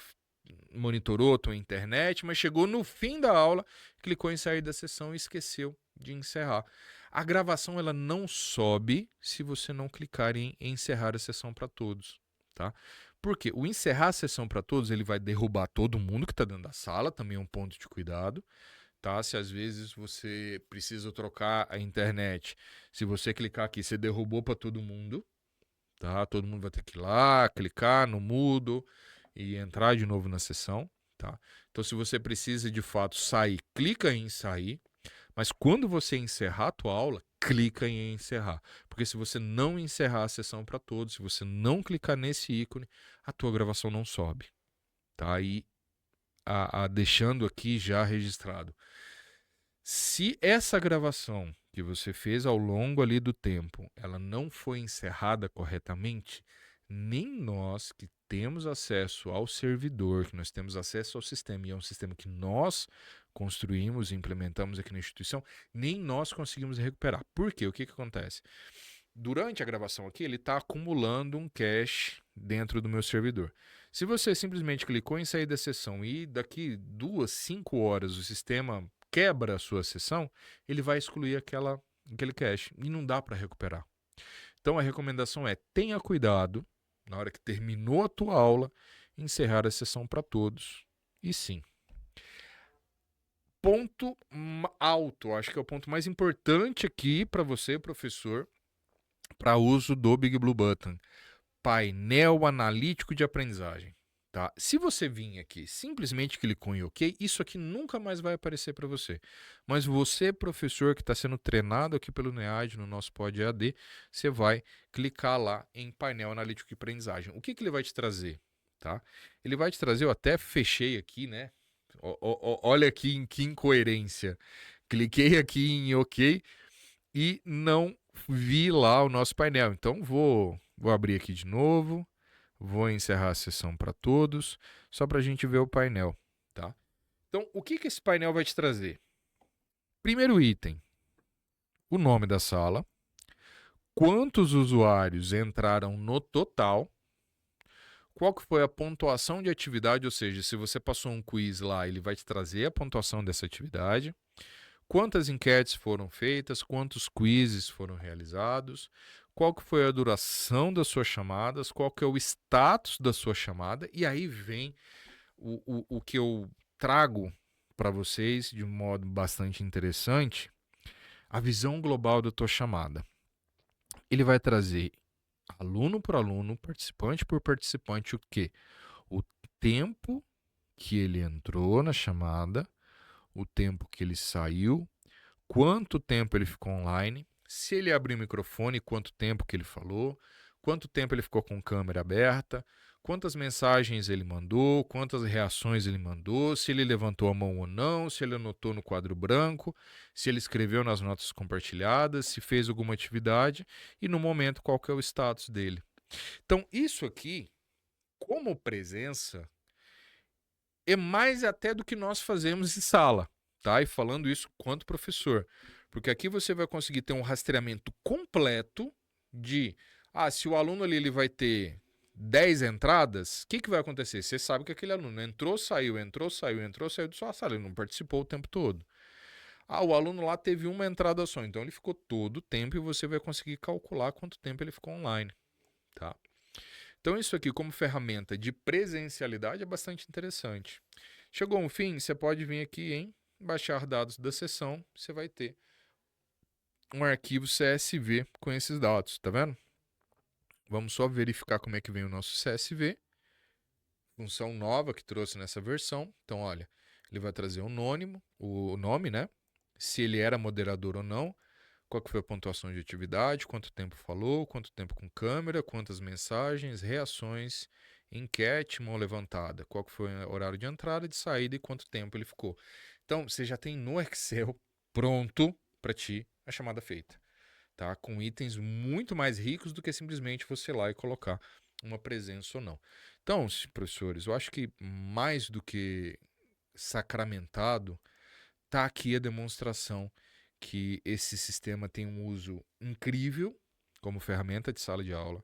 monitorou a tua internet, mas chegou no fim da aula, clicou em sair da sessão e esqueceu de encerrar. A gravação ela não sobe se você não clicar em encerrar a sessão para todos, tá? Porque o encerrar a sessão para todos, ele vai derrubar todo mundo que está dentro da sala, também é um ponto de cuidado, tá? Se às vezes você precisa trocar a internet, se você clicar aqui, você derrubou para todo mundo, tá? Todo mundo vai ter que ir lá, clicar no mudo e entrar de novo na sessão, tá? Então, se você precisa de fato sair, clica em sair, mas quando você encerrar a tua aula, clica em encerrar, porque se você não encerrar a sessão para todos, se você não clicar nesse ícone, a tua gravação não sobe, tá? E deixando aqui já registrado, se essa gravação que você fez ao longo ali do tempo, ela não foi encerrada corretamente, nem nós que temos acesso ao servidor, que nós temos acesso ao sistema, e é um sistema que nós construímos e implementamos aqui na instituição, nem nós conseguimos recuperar. Por quê? O que acontece? Durante a gravação aqui, ele está acumulando um cache dentro do meu servidor. Se você simplesmente clicou em sair da sessão e daqui 2, 5 horas o sistema quebra a sua sessão, ele vai excluir aquele cache e não dá para recuperar. Então a recomendação é: tenha cuidado na hora que terminou a tua aula, encerrar a sessão para todos. E sim. Ponto alto, acho que é o ponto mais importante aqui para você, professor, para uso do Big Blue Button. Painel analítico de aprendizagem. Tá? Se você vir aqui, simplesmente clicou em OK, isso aqui nunca mais vai aparecer para você. Mas você, professor, que está sendo treinado aqui pelo NEAD, no nosso Pod EAD, você vai clicar lá em painel analítico de aprendizagem. O que ele vai te trazer? Tá? Ele vai te trazer, eu até fechei aqui, né? Olha aqui em que incoerência. Cliquei aqui em OK e não vi lá o nosso painel. Então vou abrir aqui de novo. Vou encerrar a sessão para todos, só para a gente ver o painel, tá? Então, o que esse painel vai te trazer? Primeiro item, o nome da sala, quantos usuários entraram no total, qual que foi a pontuação de atividade, ou seja, se você passou um quiz lá, ele vai te trazer a pontuação dessa atividade, quantas enquetes foram feitas, quantos quizzes foram realizados, qual que foi a duração das suas chamadas, qual que é o status da sua chamada, e aí vem o que eu trago para vocês de um modo bastante interessante, a visão global da tua chamada. Ele vai trazer aluno por aluno, participante por participante, o quê? O tempo que ele entrou na chamada, o tempo que ele saiu, quanto tempo ele ficou online, se ele abriu o microfone, quanto tempo que ele falou, quanto tempo ele ficou com câmera aberta, quantas mensagens ele mandou, quantas reações ele mandou, se ele levantou a mão ou não, se ele anotou no quadro branco, se ele escreveu nas notas compartilhadas, se fez alguma atividade e no momento qual que é o status dele. Então isso aqui, como presença, é mais até do que nós fazemos em sala, tá? E falando isso quanto professor, porque aqui você vai conseguir ter um rastreamento completo de, se o aluno ali ele vai ter 10 entradas, o que vai acontecer? Você sabe que aquele aluno entrou, saiu de sua sala, ele não participou o tempo todo. O aluno lá teve uma entrada só, então ele ficou todo o tempo e você vai conseguir calcular quanto tempo ele ficou online, tá? Então isso aqui como ferramenta de presencialidade é bastante interessante. Chegou um fim, você pode vir aqui em baixar dados da sessão, você vai ter um arquivo CSV com esses dados, tá vendo? Vamos só verificar como é que vem o nosso CSV. Função nova que trouxe nessa versão. Então, olha, ele vai trazer o nome, né? Se ele era moderador ou não, qual que foi a pontuação de atividade, quanto tempo falou, quanto tempo com câmera, quantas mensagens, reações, enquete, mão levantada, qual que foi o horário de entrada, de saída e quanto tempo ele ficou. Então, você já tem no Excel pronto para ti a chamada feita, tá? Com itens muito mais ricos do que simplesmente você ir lá e colocar uma presença ou não. Então, professores, eu acho que mais do que sacramentado, tá aqui a demonstração que esse sistema tem um uso incrível como ferramenta de sala de aula,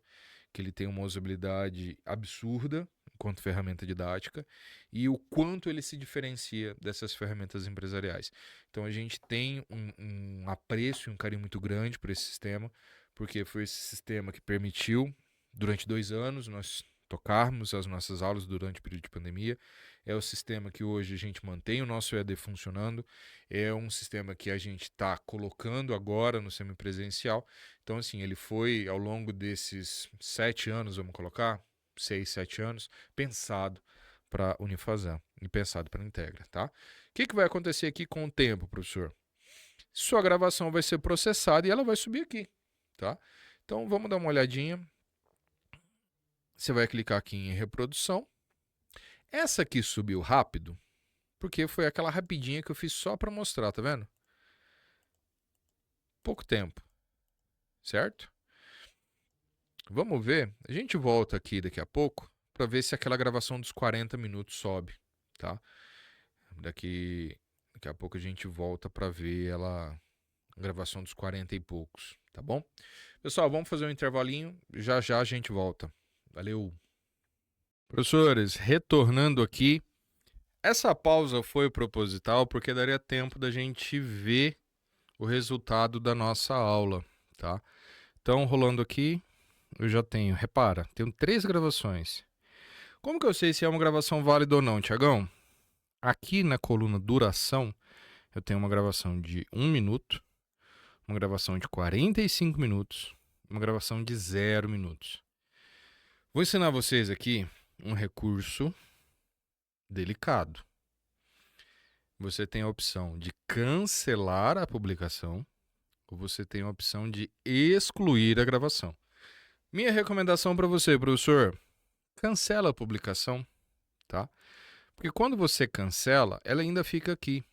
que ele tem uma usabilidade absurda enquanto ferramenta didática e o quanto ele se diferencia dessas ferramentas empresariais. Então a gente tem um apreço e um carinho muito grande por esse sistema, porque foi esse sistema que permitiu, durante 2 anos, nós tocarmos as nossas aulas durante o período de pandemia. É o sistema que hoje a gente mantém o nosso EAD funcionando, é um sistema que a gente está colocando agora no semipresencial. Então, assim, ele foi, ao longo desses 7 anos, vamos colocar, 6, 7 anos, pensado para Unifazam e pensado para a Integra, tá? O que vai acontecer aqui com o tempo, professor? Sua gravação vai ser processada e ela vai subir aqui, tá? Então, vamos dar uma olhadinha. Você vai clicar aqui em reprodução. Essa aqui subiu rápido, porque foi aquela rapidinha que eu fiz só para mostrar, tá vendo? Pouco tempo, certo? Vamos ver. A gente volta aqui daqui a pouco para ver se aquela gravação dos 40 minutos sobe, tá? Daqui a pouco a gente volta para ver a gravação dos 40 e poucos, tá bom? Pessoal, vamos fazer um intervalinho. Já já a gente volta. Valeu! Professores, retornando aqui, essa pausa foi proposital porque daria tempo da gente ver o resultado da nossa aula, tá? Então, rolando aqui, eu já tenho, repara, tenho 3 gravações. Como que eu sei se é uma gravação válida ou não, Tiagão? Aqui na coluna duração, eu tenho uma gravação de 1 minuto, uma gravação de 45 minutos, uma gravação de 0 minutos. Vou ensinar vocês aqui um recurso delicado. Você tem a opção de cancelar a publicação ou você tem a opção de excluir a gravação. Minha recomendação para você, professor, cancela a publicação, tá? Porque quando você cancela, ela ainda fica aqui.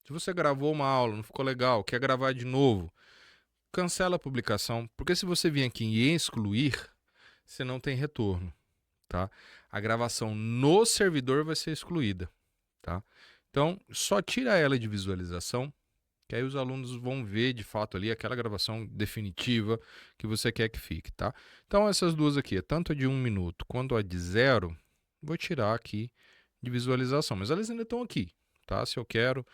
Se você gravou uma aula, não ficou legal, quer gravar de novo, cancela a publicação, porque se você vir aqui em excluir, você não tem retorno, tá? A gravação no servidor vai ser excluída, tá? Então, só tira ela de visualização, que aí os alunos vão ver de fato ali aquela gravação definitiva que você quer que fique, tá? Então, essas duas aqui, tanto a de 1 minuto quanto a de 0, vou tirar aqui de visualização, mas elas ainda estão aqui, tá? Se eu quero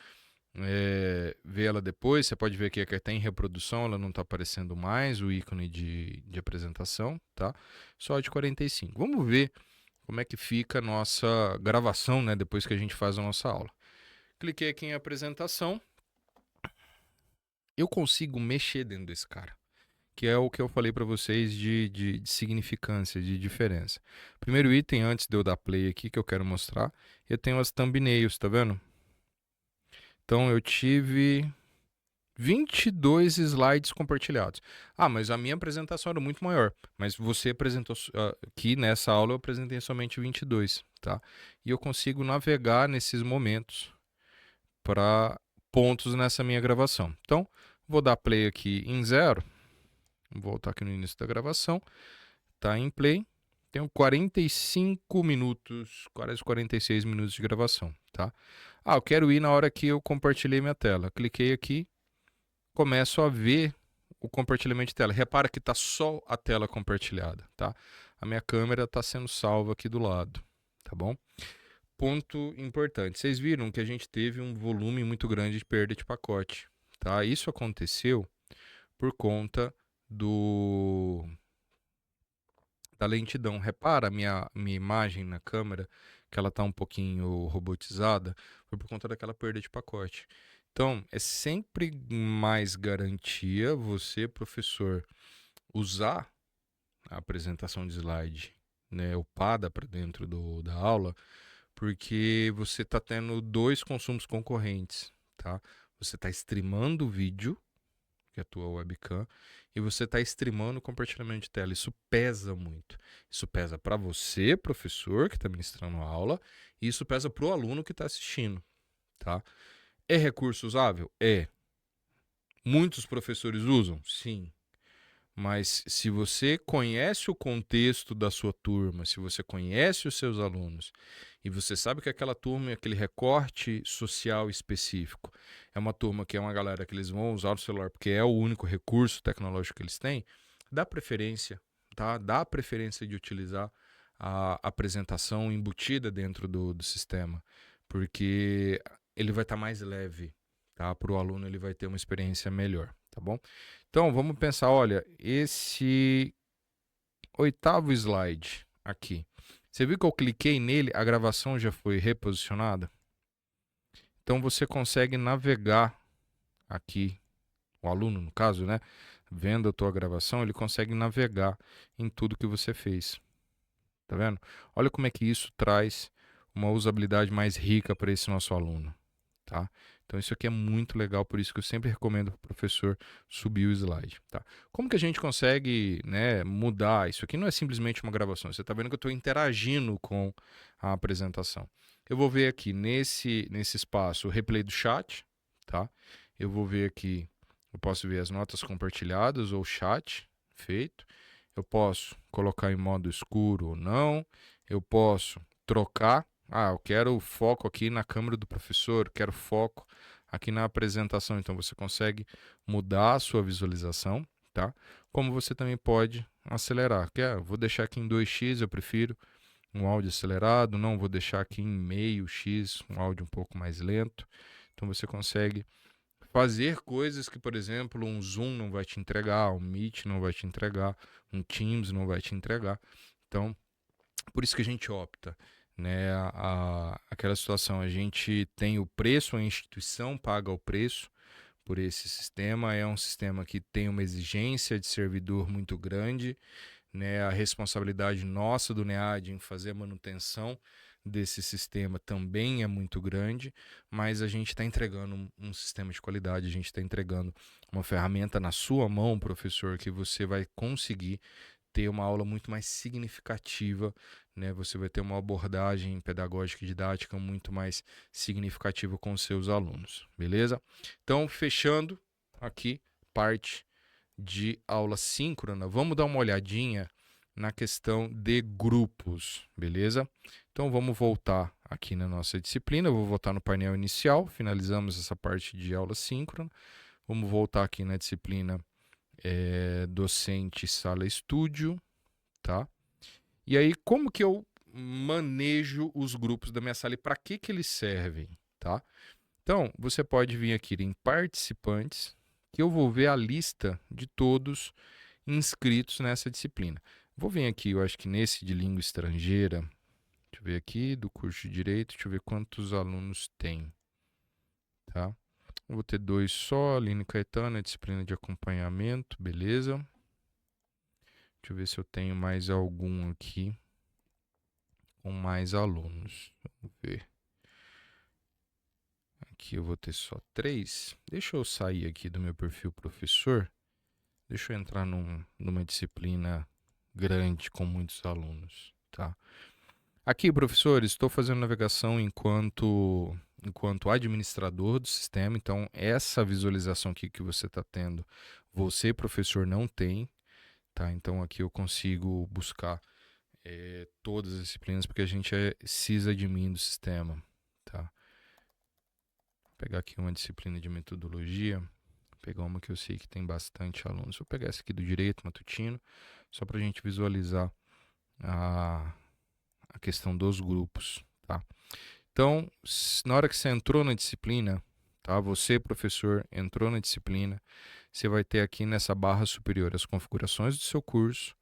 ver ela depois, você pode ver que até em reprodução ela não está aparecendo mais o ícone de apresentação, tá? Só a de 45. Vamos ver como é que fica a nossa gravação, né, depois que a gente faz a nossa aula. Cliquei aqui em apresentação, eu consigo mexer dentro desse cara, que é o que eu falei para vocês de significância, de diferença. Primeiro item, antes de eu dar play aqui, que eu quero mostrar, eu tenho as thumbnails, tá vendo? Então eu tive 22 slides compartilhados. Ah, mas a minha apresentação era muito maior. Mas você apresentou aqui nessa aula, eu apresentei somente 22, tá? E eu consigo navegar nesses momentos para pontos nessa minha gravação. Então, vou dar play aqui em 0. Vou voltar aqui no início da gravação. Tá em play. Tenho 45 minutos, quase 46 minutos de gravação, tá? Ah, eu quero ir na hora que eu compartilhei minha tela. Cliquei aqui, começo a ver o compartilhamento de tela. Repara que está só a tela compartilhada, tá? A minha câmera está sendo salva aqui do lado, tá bom? Ponto importante. Vocês viram que a gente teve um volume muito grande de perda de pacote, tá? Isso aconteceu por conta da lentidão. Repara a minha imagem na câmera, que ela está um pouquinho robotizada, foi por conta daquela perda de pacote. Então, é sempre mais garantia você, professor, usar a apresentação de slide, né, upada para dentro da aula, porque você está tendo dois consumos concorrentes, tá? Você está streamando o vídeo, que é a tua webcam, e você está streamando o compartilhamento de tela. Isso pesa muito. Isso pesa para você, professor, que está ministrando a aula, e isso pesa para o aluno que está assistindo, tá? É recurso usável? É. Muitos professores usam? Sim. Mas se você conhece o contexto da sua turma, se você conhece os seus alunos e você sabe que aquela turma, aquele recorte social específico, é uma turma que é uma galera que eles vão usar o celular porque é o único recurso tecnológico que eles têm, dá preferência, tá? Dá preferência de utilizar a apresentação embutida dentro do sistema, porque ele vai estar mais leve, tá? Para o aluno ele vai ter uma experiência melhor, tá bom? Então, vamos pensar, olha, esse 8º slide aqui. Você viu que eu cliquei nele, a gravação já foi reposicionada? Então, você consegue navegar aqui, o aluno, no caso, né? Vendo a tua gravação, ele consegue navegar em tudo que você fez. Tá vendo? Olha como é que isso traz uma usabilidade mais rica para esse nosso aluno, tá? Então isso aqui é muito legal, por isso que eu sempre recomendo para o professor subir o slide, tá? Como que a gente consegue, né, mudar? Isso aqui não é simplesmente uma gravação, você está vendo que eu estou interagindo com a apresentação. Eu vou ver aqui nesse espaço o replay do chat, tá? Eu vou ver aqui, eu posso ver as notas compartilhadas ou chat feito. Eu posso colocar em modo escuro ou não. Eu posso trocar. Ah, eu quero foco aqui na câmera do professor, quero foco aqui na apresentação. Então você consegue mudar a sua visualização, tá? Como você também pode acelerar. Vou deixar aqui em 2x, eu prefiro um áudio acelerado. Não, vou deixar aqui em meio x, um áudio um pouco mais lento. Então você consegue fazer coisas que, por exemplo, um Zoom não vai te entregar, um Meet não vai te entregar, um Teams não vai te entregar. Então, por isso que a gente opta, né? Aquela situação, a gente tem o preço, a instituição paga o preço por esse sistema, é um sistema que tem uma exigência de servidor muito grande, né? A responsabilidade nossa do NEAD em fazer a manutenção desse sistema também é muito grande, mas a gente está entregando um sistema de qualidade, a gente está entregando uma ferramenta na sua mão, professor, que você vai conseguir ter uma aula muito mais significativa, né? Você vai ter uma abordagem pedagógica e didática muito mais significativa com os seus alunos, beleza? Então, fechando aqui parte de aula síncrona, vamos dar uma olhadinha na questão de grupos, beleza? Então vamos voltar aqui na nossa disciplina, eu vou voltar no painel inicial, finalizamos essa parte de aula síncrona. Vamos voltar aqui na disciplina docente sala estúdio, tá? E aí, como que eu manejo os grupos da minha sala e para que eles servem, tá? Então, você pode vir aqui em participantes, que eu vou ver a lista de todos inscritos nessa disciplina. Vou vir aqui, eu acho que nesse de língua estrangeira, deixa eu ver aqui, do curso de Direito, deixa eu ver quantos alunos tem, tá? Eu vou ter 2 só, Aline Caetano, disciplina de acompanhamento, beleza. Deixa eu ver se eu tenho mais algum aqui com mais alunos. Vamos ver. Aqui eu vou ter só 3. Deixa eu sair aqui do meu perfil professor. Deixa eu entrar numa disciplina grande com muitos alunos, tá? Aqui, professores, estou fazendo navegação enquanto administrador do sistema. Então, essa visualização aqui que você está tendo, você, professor, não tem, tá? Então, aqui eu consigo buscar todas as disciplinas, porque a gente é sysadmin do sistema, tá? Vou pegar aqui uma disciplina de metodologia, pegar uma que eu sei que tem bastante alunos. Vou pegar essa aqui do direito matutino, só para a gente visualizar a questão dos grupos, tá? Então, na hora que você entrou na disciplina, tá? Você, professor, entrou na disciplina, você vai ter aqui nessa barra superior as configurações do seu curso,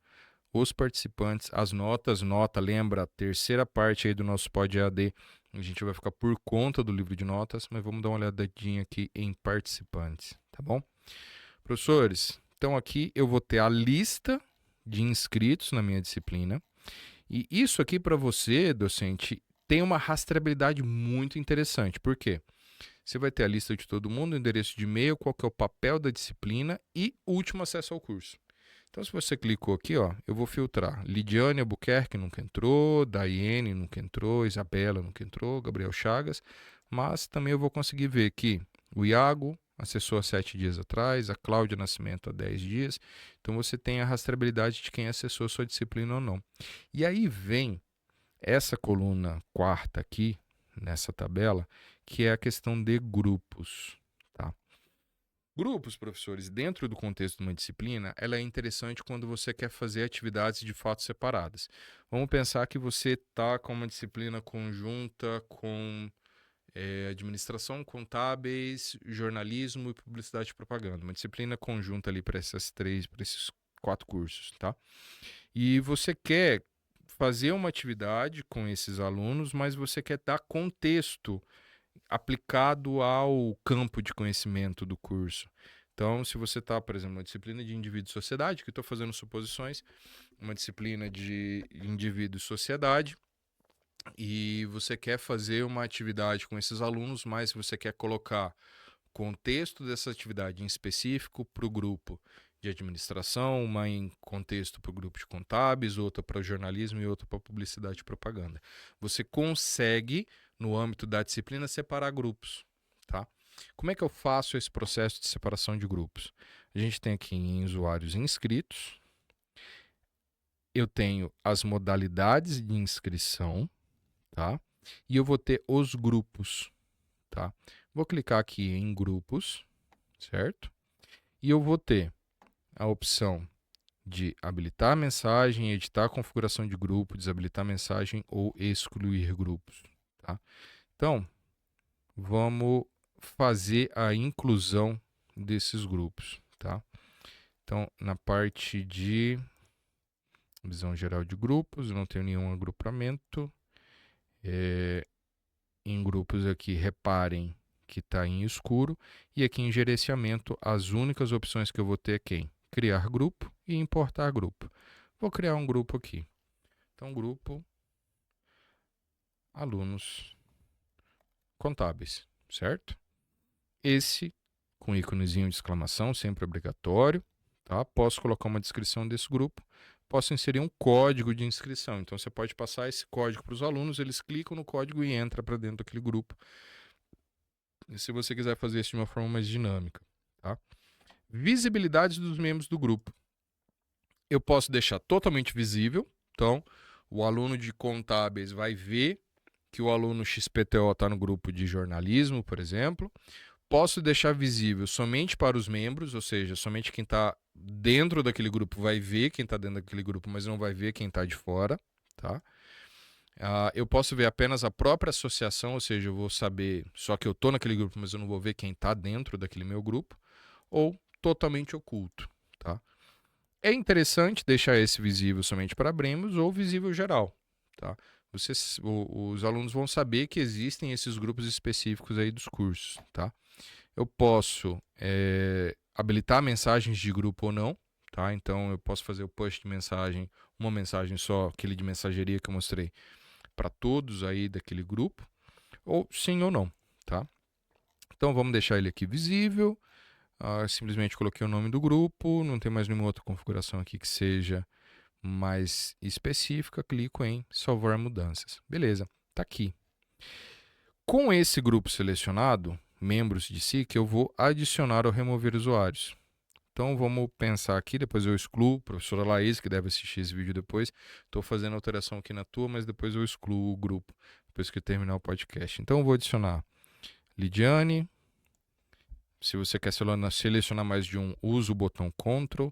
os participantes, as notas, lembra, a terceira parte aí do nosso Pod EAD, a gente vai ficar por conta do livro de notas, mas vamos dar uma olhadinha aqui em participantes, tá bom? Professores, então aqui eu vou ter a lista de inscritos na minha disciplina, e isso aqui para você, docente, tem uma rastreabilidade muito interessante. Por quê? Você vai ter a lista de todo mundo, o endereço de e-mail, qual que é o papel da disciplina e o último acesso ao curso. Então, se você clicou aqui, ó, eu vou filtrar. Lidiane Albuquerque nunca entrou, Daiane nunca entrou, Isabela nunca entrou, Gabriel Chagas, mas também eu vou conseguir ver aqui o Iago acessou há 7 dias atrás, a Cláudia Nascimento há 10 dias. Então, você tem a rastreabilidade de quem acessou a sua disciplina ou não. E aí vem essa coluna quarta aqui, nessa tabela, que é a questão de grupos, tá? Grupos, professores, dentro do contexto de uma disciplina, ela é interessante quando você quer fazer atividades de fato separadas. Vamos pensar que você está com uma disciplina conjunta com administração, contábeis, jornalismo e publicidade e propaganda. Uma disciplina conjunta ali para esses 4 cursos, tá? E você quer fazer uma atividade com esses alunos, mas você quer dar contexto aplicado ao campo de conhecimento do curso. Então, se você está, por exemplo, uma disciplina de indivíduo e sociedade, que eu estou fazendo suposições, uma disciplina de indivíduo e sociedade, e você quer fazer uma atividade com esses alunos, mas você quer colocar contexto dessa atividade em específico para o grupo de administração, uma em contexto para o grupo de contábeis, outra para jornalismo e outra para publicidade e propaganda. Você consegue, no âmbito da disciplina, separar grupos, tá? Como é que eu faço esse processo de separação de grupos? A gente tem aqui em usuários inscritos, eu tenho as modalidades de inscrição, tá? E eu vou ter os grupos, tá? Vou clicar aqui em grupos, certo? E eu vou ter a opção de habilitar a mensagem, editar a configuração de grupo, desabilitar a mensagem ou excluir grupos, tá? Então, vamos fazer a inclusão desses grupos, tá? Então, na parte de visão geral de grupos, eu não tenho nenhum agrupamento. Em grupos aqui, reparem que está em escuro. E aqui em gerenciamento, as únicas opções que eu vou ter é quem? Criar grupo e importar grupo. Vou criar um grupo aqui. Então, grupo alunos contábeis, certo? Esse com íconezinho de exclamação, sempre obrigatório, tá? Posso colocar uma descrição desse grupo, posso inserir um código de inscrição. Então, você pode passar esse código para os alunos, eles clicam no código e entram para dentro daquele grupo. E se você quiser fazer isso de uma forma mais dinâmica, tá? Visibilidade dos membros do grupo. Eu posso deixar totalmente visível. Então, O aluno de contábeis vai ver que o aluno XPTO está no grupo de jornalismo, por exemplo. Posso deixar visível somente para os membros, ou seja, somente quem está dentro daquele grupo vai ver quem está dentro daquele grupo, mas não vai ver quem está de fora, tá? Eu posso ver apenas a própria associação, ou seja, eu vou saber só que eu estou naquele grupo, mas eu não vou ver quem está dentro daquele meu grupo, ou totalmente oculto, tá? É interessante deixar esse visível somente para membros ou visível geral, tá? Os alunos vão saber que existem esses grupos específicos aí dos cursos, tá? Eu posso habilitar mensagens de grupo ou não, tá? Então eu posso fazer o push de mensagem, uma mensagem só, aquele de mensageria que eu mostrei, para todos aí daquele grupo, ou sim ou não, tá? Então vamos deixar ele aqui visível. Simplesmente coloquei o nome do grupo, não tem mais nenhuma outra configuração aqui que seja mais específica, clico em salvar mudanças. Beleza, tá aqui. Com esse grupo selecionado, membros de SIC, eu vou adicionar ou remover usuários. Então vamos pensar aqui, depois eu excluo, professora Laís, que deve assistir esse vídeo depois, estou fazendo alteração aqui na tua, mas depois eu excluo o grupo, depois que terminar o podcast. Então eu vou adicionar Lidiane. Se você quer selecionar mais de um, usa o botão Ctrl.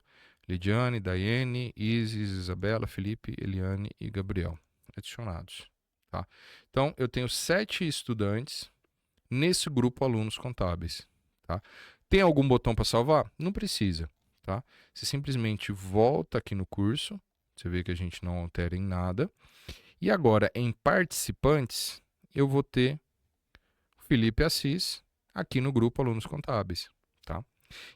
Lidiane, Daiane, Isis, Isabela, Felipe, Eliane e Gabriel. Adicionados. Tá? Então, eu tenho 7 estudantes nesse grupo alunos contábeis. Tá? Tem algum botão para salvar? Não precisa. Tá? Você simplesmente volta aqui no curso. Você vê que a gente não altera em nada. E agora, em participantes, eu vou ter Felipe Assis aqui no grupo Alunos Contábeis. Tá?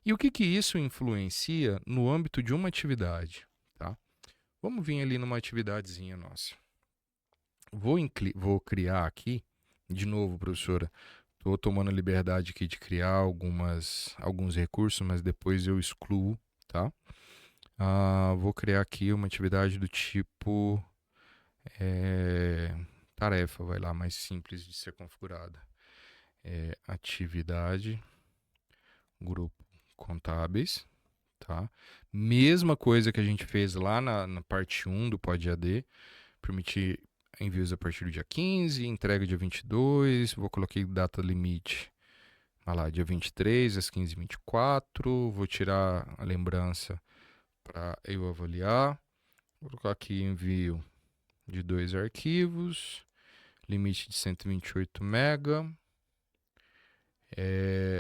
E o que isso influencia no âmbito de uma atividade? Tá? Vamos vir ali numa atividadezinha nossa. Vou criar aqui, de novo, professora, estou tomando a liberdade aqui de criar alguns recursos, mas depois eu excluo, tá? Vou criar aqui uma atividade do tipo tarefa, vai lá, mais simples de ser configurada. Atividade, grupo contábeis, tá? Mesma coisa que a gente fez lá na parte 1 do Pod AD, permitir envios a partir do dia 15, entrega dia 22, vou colocar data limite, lá, dia 23, às 15h24, vou tirar a lembrança para eu avaliar, vou colocar aqui envio de 2 arquivos, limite de 128 MB,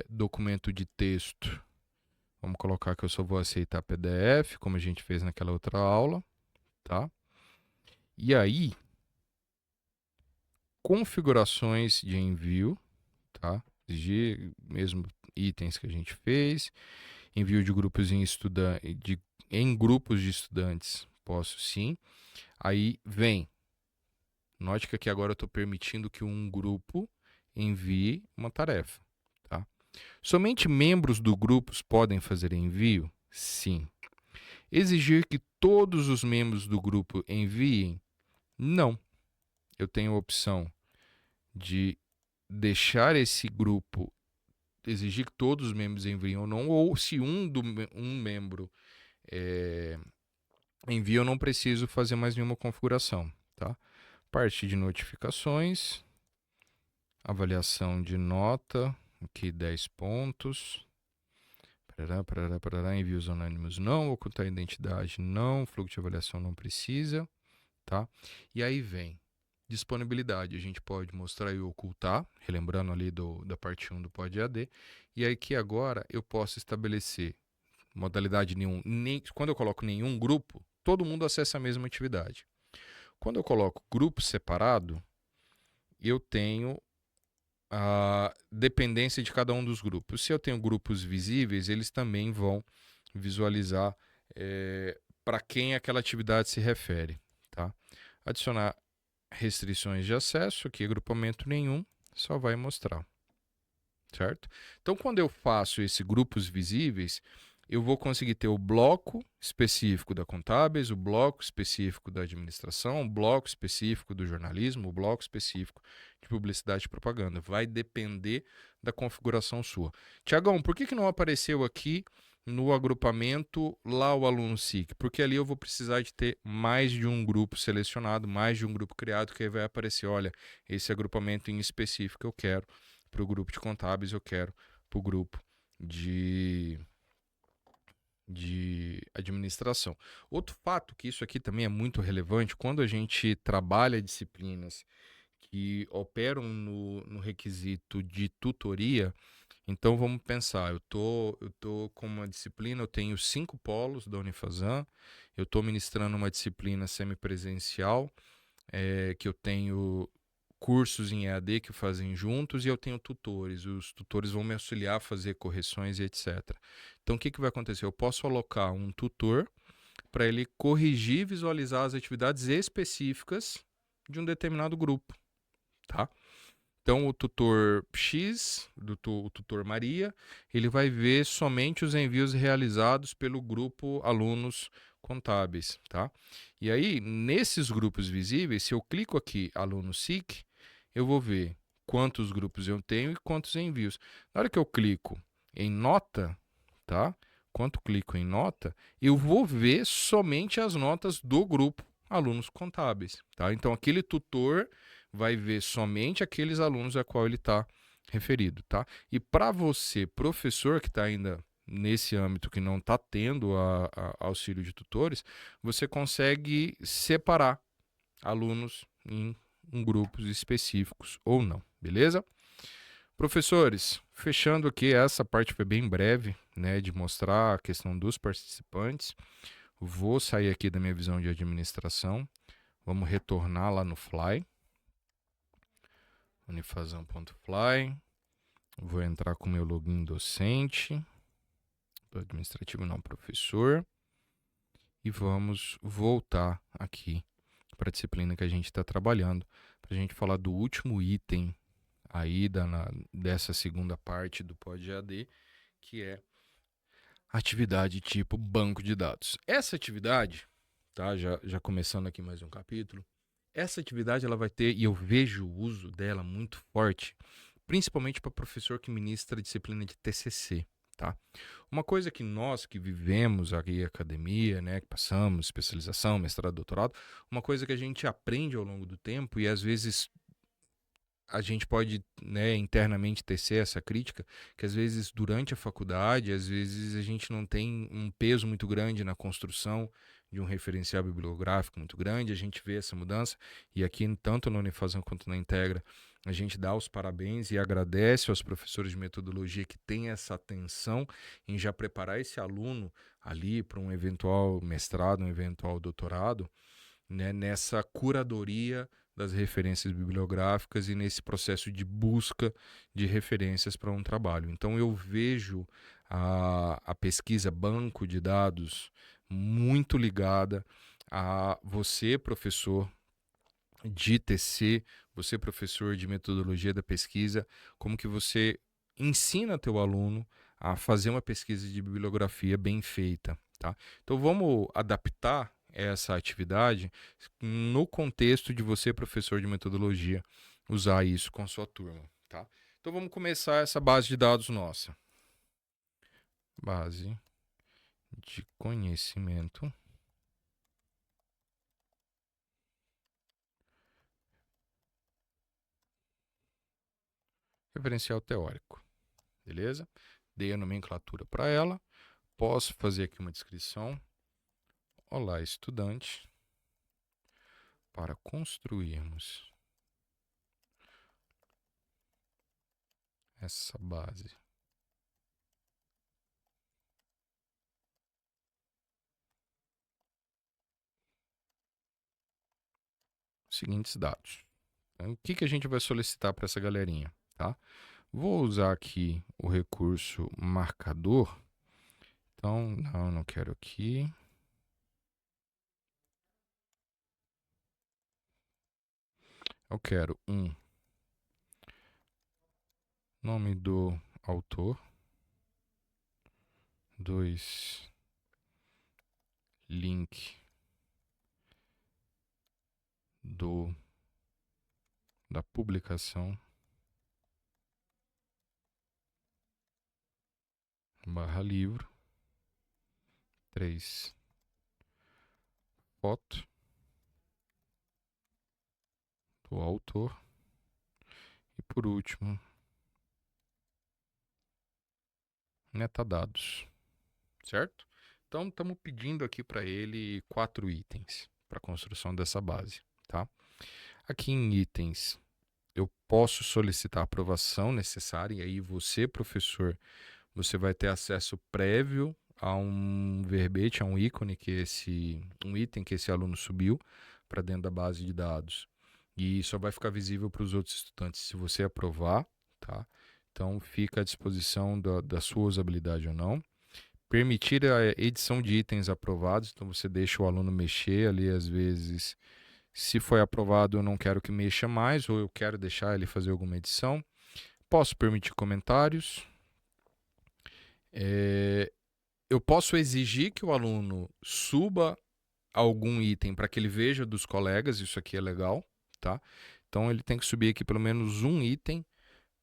documento de texto, vamos colocar que eu só vou aceitar PDF, como a gente fez naquela outra aula, tá? E aí, configurações de envio, tá? Exigir mesmo itens que a gente fez, envio de grupos em grupos de estudantes, posso sim. Aí vem, note que aqui agora eu estou permitindo que um grupo envie uma tarefa, tá? Somente membros do grupo podem fazer envio? Sim. Exigir que todos os membros do grupo enviem? Não. Eu tenho a opção de deixar esse grupo, exigir que todos os membros enviem ou não, ou se um membro envia, eu não preciso fazer mais nenhuma configuração, tá? Parte de notificações, avaliação de nota, aqui 10 pontos, envios anônimos não, ocultar a identidade não, fluxo de avaliação não precisa, tá? E aí vem disponibilidade, a gente pode mostrar e ocultar, relembrando ali da parte 1 do Pod AD, e aí que agora eu posso estabelecer modalidade nenhum, quando eu coloco nenhum grupo, todo mundo acessa a mesma atividade. Quando eu coloco grupo separado, eu tenho a dependência de cada um dos grupos. Se eu tenho grupos visíveis, eles também vão visualizar para quem aquela atividade se refere, tá? Adicionar restrições de acesso, aqui agrupamento nenhum, só vai mostrar, certo? Então, quando eu faço esses grupos visíveis, eu vou conseguir ter o bloco específico da contábeis, o bloco específico da administração, o bloco específico do jornalismo, o bloco específico de publicidade e propaganda. Vai depender da configuração sua. Tiagão, por que não apareceu aqui no agrupamento lá o aluno SIC, porque ali eu vou precisar de ter mais de um grupo selecionado, mais de um grupo criado, que aí vai aparecer, olha, esse agrupamento em específico eu quero para o grupo de contábeis, eu quero para o grupo de de administração. Outro fato que isso aqui também é muito relevante, quando a gente trabalha disciplinas que operam no requisito de tutoria, então vamos pensar, eu tô com uma disciplina, eu tenho 5 polos da Unifazam, eu estou ministrando uma disciplina semipresencial, que eu tenho cursos em EAD que fazem juntos e eu tenho tutores. Os tutores vão me auxiliar a fazer correções e etc. Então, o que vai acontecer? Eu posso alocar um tutor para ele corrigir e visualizar as atividades específicas de um determinado grupo, tá? Então, o tutor X, o tutor Maria, ele vai ver somente os envios realizados pelo grupo alunos contábeis, tá? E aí, nesses grupos visíveis, se eu clico aqui aluno SIC, eu vou ver quantos grupos eu tenho e quantos envios. Na hora que eu clico em nota, tá? Quando clico em nota, eu vou ver somente as notas do grupo alunos contábeis, tá? Então, aquele tutor vai ver somente aqueles alunos a qual ele está referido, tá? E para você, professor que está ainda nesse âmbito que não está tendo auxílio de tutores, você consegue separar alunos em grupos específicos ou não, beleza? Professores, fechando aqui, essa parte foi bem breve, né, de mostrar a questão dos participantes. Vou sair aqui da minha visão de administração, vamos retornar lá no Fly. Unifazam.fly. Vou entrar com meu login docente. Administrativo não, professor. E vamos voltar aqui para a disciplina que a gente está trabalhando. Para a gente falar do último item aí dessa segunda parte do Pod EAD, que é atividade tipo banco de dados. Essa atividade, tá? Já começando aqui mais um capítulo. Essa atividade ela vai ter, e eu vejo o uso dela muito forte, principalmente para professor que ministra disciplina de TCC, tá? Uma coisa que nós que vivemos aqui a academia, né, que passamos especialização, mestrado, doutorado, uma coisa que a gente aprende ao longo do tempo e às vezes a gente pode, né, internamente tecer essa crítica, que às vezes durante a faculdade, às vezes a gente não tem um peso muito grande na construção de um referencial bibliográfico muito grande, a gente vê essa mudança, e aqui tanto na Unifazam quanto na Integra, a gente dá os parabéns e agradece aos professores de metodologia que têm essa atenção em já preparar esse aluno ali para um eventual mestrado, um eventual doutorado, né, nessa curadoria das referências bibliográficas e nesse processo de busca de referências para um trabalho. Então eu vejo a pesquisa banco de dados muito ligada a você, professor de TC, você, professor de metodologia da pesquisa, como que você ensina teu aluno a fazer uma pesquisa de bibliografia bem feita, tá? Então vamos adaptar essa atividade no contexto de você, professor de metodologia, usar isso com sua turma, tá? Então vamos começar essa base de dados nossa. Base de conhecimento referencial teórico, beleza? Dei a nomenclatura para ela. Posso fazer aqui uma descrição. Olá, estudante. Para construirmos essa base seguintes dados. Então, o que a gente vai solicitar para essa galerinha, tá? Vou usar aqui o recurso marcador. Então, não quero aqui. Eu quero um nome do autor, 2 link da publicação /livro, 3 foto do autor. E por último, metadados, certo? Então, estamos pedindo aqui para ele 4 itens para a construção dessa base, tá? Aqui em itens, eu posso solicitar a aprovação necessária, e aí você, professor, você vai ter acesso prévio a um verbete, a um ícone um item que esse aluno subiu para dentro da base de dados. E só vai ficar visível para os outros estudantes se você aprovar, tá? Então fica à disposição da sua usabilidade ou não. Permitir a edição de itens aprovados, então você deixa o aluno mexer ali, às vezes, se foi aprovado eu não quero que mexa mais, ou eu quero deixar ele fazer alguma edição. Posso permitir comentários. Eu posso exigir que o aluno suba algum item para que ele veja dos colegas, isso aqui é legal, tá? Então ele tem que subir aqui pelo menos um item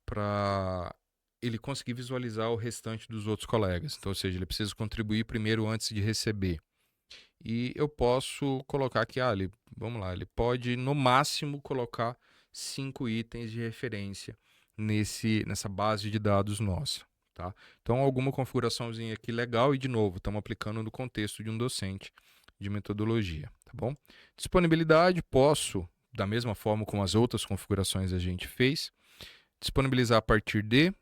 para ele conseguir visualizar o restante dos outros colegas. Então, ou seja, ele precisa contribuir primeiro antes de receber. E eu posso colocar aqui, vamos lá, ele pode no máximo colocar 5 itens de referência nessa base de dados nossa. Tá? Então, alguma configuraçãozinha aqui legal e, de novo, estamos aplicando no contexto de um docente de metodologia. Tá bom? Disponibilidade, posso, da mesma forma como as outras configurações a gente fez, disponibilizar a partir de,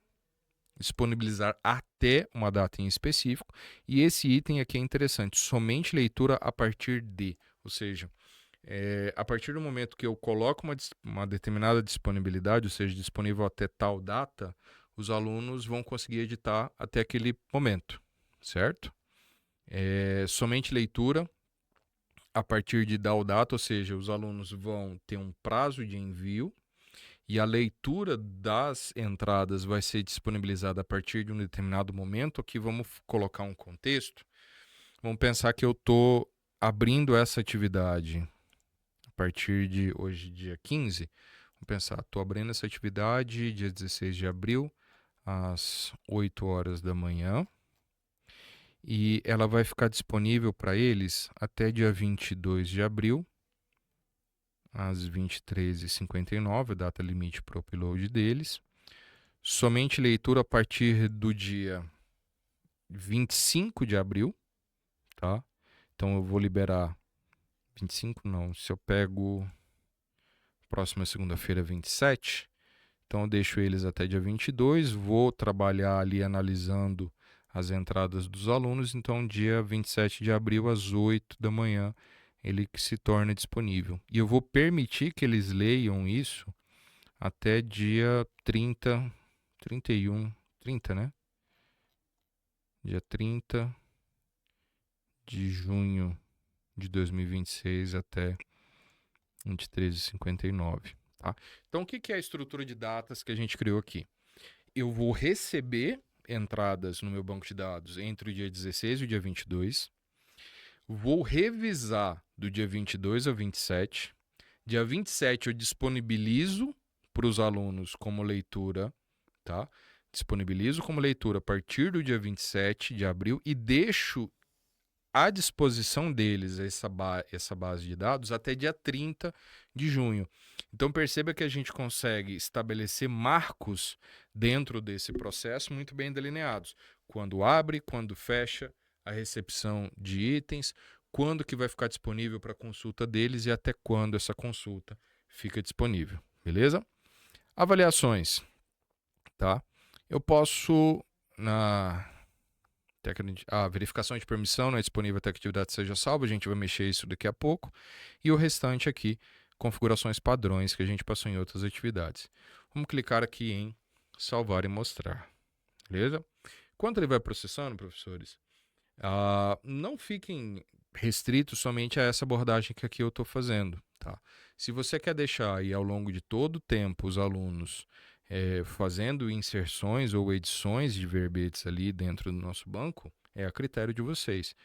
disponibilizar até uma data em específico, e esse item aqui é interessante, somente leitura a partir de, ou seja, a partir do momento que eu coloco uma determinada disponibilidade, ou seja, disponível até tal data, os alunos vão conseguir editar até aquele momento, certo? Somente leitura a partir de tal data, ou seja, os alunos vão ter um prazo de envio, e a leitura das entradas vai ser disponibilizada a partir de um determinado momento. Aqui vamos colocar um contexto. Vamos pensar que eu estou abrindo essa atividade a partir de hoje, dia 15. Vamos pensar, estou abrindo essa atividade dia 16 de abril, às 8 horas da manhã. E ela vai ficar disponível para eles até dia 22 de abril, às 23h59, data limite para o upload deles. Somente leitura a partir do dia 25 de abril, tá? Então eu vou liberar 25 não, se eu pego próxima segunda-feira 27, então eu deixo eles até dia 22, vou trabalhar ali analisando as entradas dos alunos, então dia 27 de abril às 8 da manhã ele se torna disponível. E eu vou permitir que eles leiam isso até dia 30, né? Dia 30 de junho de 2026 até 23h59. Tá? Então, o que é a estrutura de datas que a gente criou aqui? Eu vou receber entradas no meu banco de dados entre o dia 16 e o dia 22. Vou revisar do dia 22 ao 27. Dia 27 eu disponibilizo para os alunos como leitura, tá? Disponibilizo como leitura a partir do dia 27 de abril e deixo à disposição deles essa base de dados até dia 30 de junho. Então perceba que a gente consegue estabelecer marcos dentro desse processo muito bem delineados. Quando abre, quando fecha a recepção de itens, quando que vai ficar disponível para consulta deles e até quando essa consulta fica disponível. Beleza? Avaliações. Tá? Eu posso, a verificação de permissão não é disponível até que a atividade seja salva, a gente vai mexer isso daqui a pouco. E o restante aqui, configurações padrões que a gente passou em outras atividades. Vamos clicar aqui em salvar e mostrar. Beleza? Enquanto ele vai processando, professores, não fiquem restritos somente a essa abordagem que aqui eu estou fazendo. Tá? Se você quer deixar aí ao longo de todo o tempo os alunos fazendo inserções ou edições de verbetes ali dentro do nosso banco, é a critério de vocês.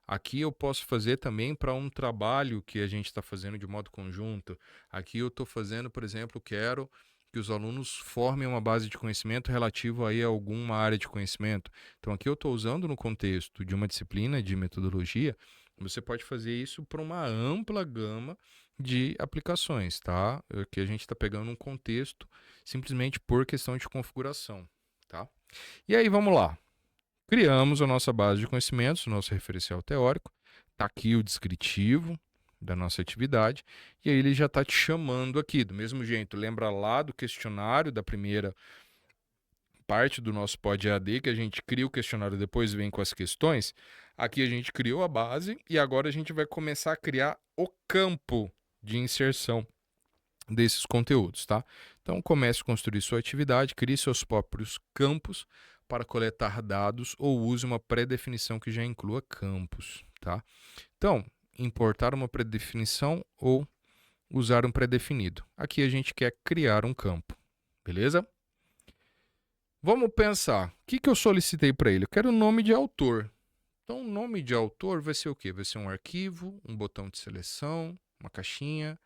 Aqui eu posso fazer também para um trabalho que a gente está fazendo de modo conjunto. Aqui eu estou fazendo, por exemplo, quero que os alunos formem uma base de conhecimento relativo aí a alguma área de conhecimento. Então, aqui eu estou usando no contexto de uma disciplina de metodologia, você pode fazer isso para uma ampla gama de aplicações, tá? Aqui a gente está pegando um contexto simplesmente por questão de configuração, tá? E aí, vamos lá. Criamos a nossa base de conhecimentos, o nosso referencial teórico. Está aqui o descritivo da nossa atividade. E aí ele já está te chamando aqui. Do mesmo jeito, lembra lá do questionário da primeira parte do nosso Pod EAD, que a gente cria o questionário e depois vem com as questões. Aqui a gente criou a base e agora a gente vai começar a criar o campo de inserção desses conteúdos, tá? Então comece a construir sua atividade, crie seus próprios campos para coletar dados ou use uma pré-definição que já inclua campos, tá? Então, importar uma pré-definição ou usar um pré-definido. Aqui a gente quer criar um campo, beleza? Vamos pensar, o que eu solicitei para ele? Eu quero o nome de autor. Então, o nome de autor vai ser o quê? Vai ser um arquivo, um botão de seleção, uma caixinha,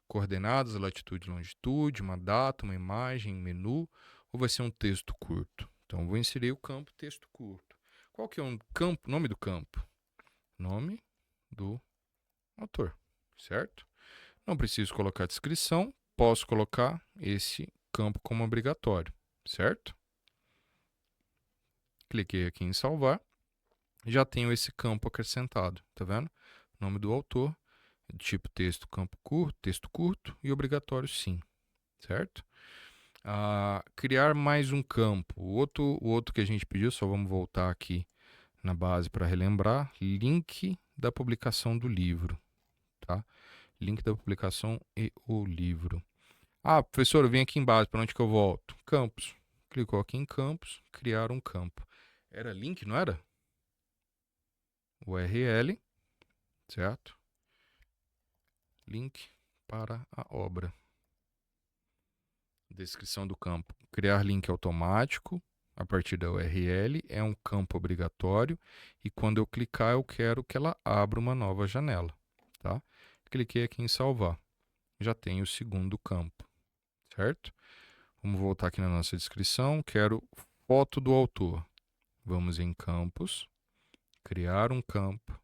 coordenadas, latitude e longitude, uma data, uma imagem, menu, ou vai ser um texto curto? Então, vou inserir o campo texto curto. Qual que é o nome do campo? Nome do autor, certo? Não preciso colocar descrição, posso colocar esse campo como obrigatório, certo? Cliquei aqui em salvar, já tenho esse campo acrescentado, tá vendo? Nome do autor, tipo texto texto curto e obrigatório sim, certo? Criar mais um campo. O outro que a gente pediu, só vamos voltar aqui na base para relembrar, link da publicação do livro, tá? Link da publicação e o livro. Professor, eu vim aqui em base, para onde que eu volto? Campos. Clicou aqui em campos, criar um campo. Era link, não era? URL, certo? Link para a obra. Descrição do campo. Criar link automático a partir da URL é um campo obrigatório e quando eu clicar eu quero que ela abra uma nova janela, tá? Cliquei aqui em salvar. Já tenho o segundo campo, certo? Vamos voltar aqui na nossa descrição. Quero foto do autor. Vamos em campos, criar um campo,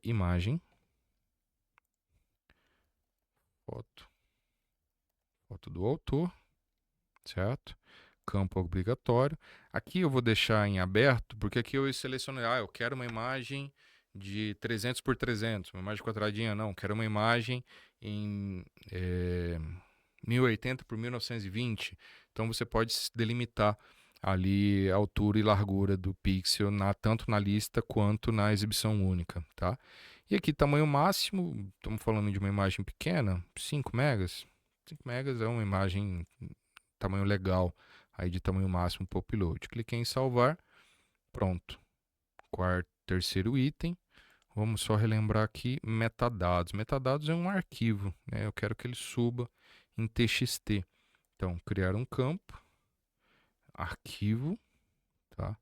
imagem, foto do autor, certo? Campo obrigatório. Aqui eu vou deixar em aberto, porque aqui eu selecionei, eu quero uma imagem de 300 por 300, uma imagem quadradinha, não, quero uma imagem em 1080 por 1920. Então você pode delimitar ali a altura e largura do pixel, tanto na lista quanto na exibição única, tá? E aqui, tamanho máximo, estamos falando de uma imagem pequena, 5 megas. 5 megas é uma imagem tamanho legal, aí de tamanho máximo para upload. Cliquei em salvar, pronto. Terceiro item, vamos só relembrar aqui, metadados. Metadados é um arquivo, né? Eu quero que ele suba em TXT. Então, criar um campo, arquivo, tá?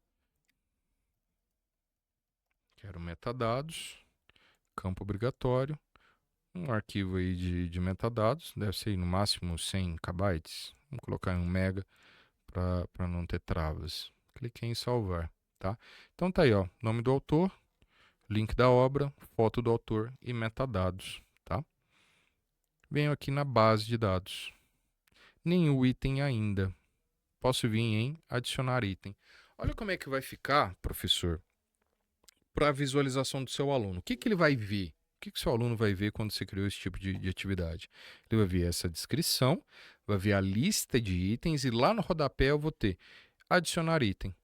Quero metadados, campo obrigatório, um arquivo aí de metadados, deve ser no máximo 100 KB, vamos colocar em 1 mega para não ter travas. Cliquei em salvar, tá? Então tá aí, ó, nome do autor, link da obra, foto do autor e metadados, tá? Venho aqui na base de dados. Nenhum item ainda. Posso vir em adicionar item. Olha como é que vai ficar, professor, para a visualização do seu aluno. O que ele vai ver? O que o seu aluno vai ver quando você criou esse tipo de atividade? Ele vai ver essa descrição, vai ver a lista de itens e lá no rodapé eu vou ter adicionar item.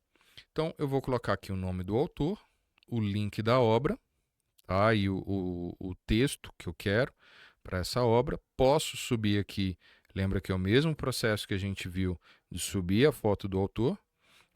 Então, eu vou colocar aqui o nome do autor, o link da obra, tá? E o texto que eu quero para essa obra. Posso subir aqui, lembra que é o mesmo processo que a gente viu de subir a foto do autor.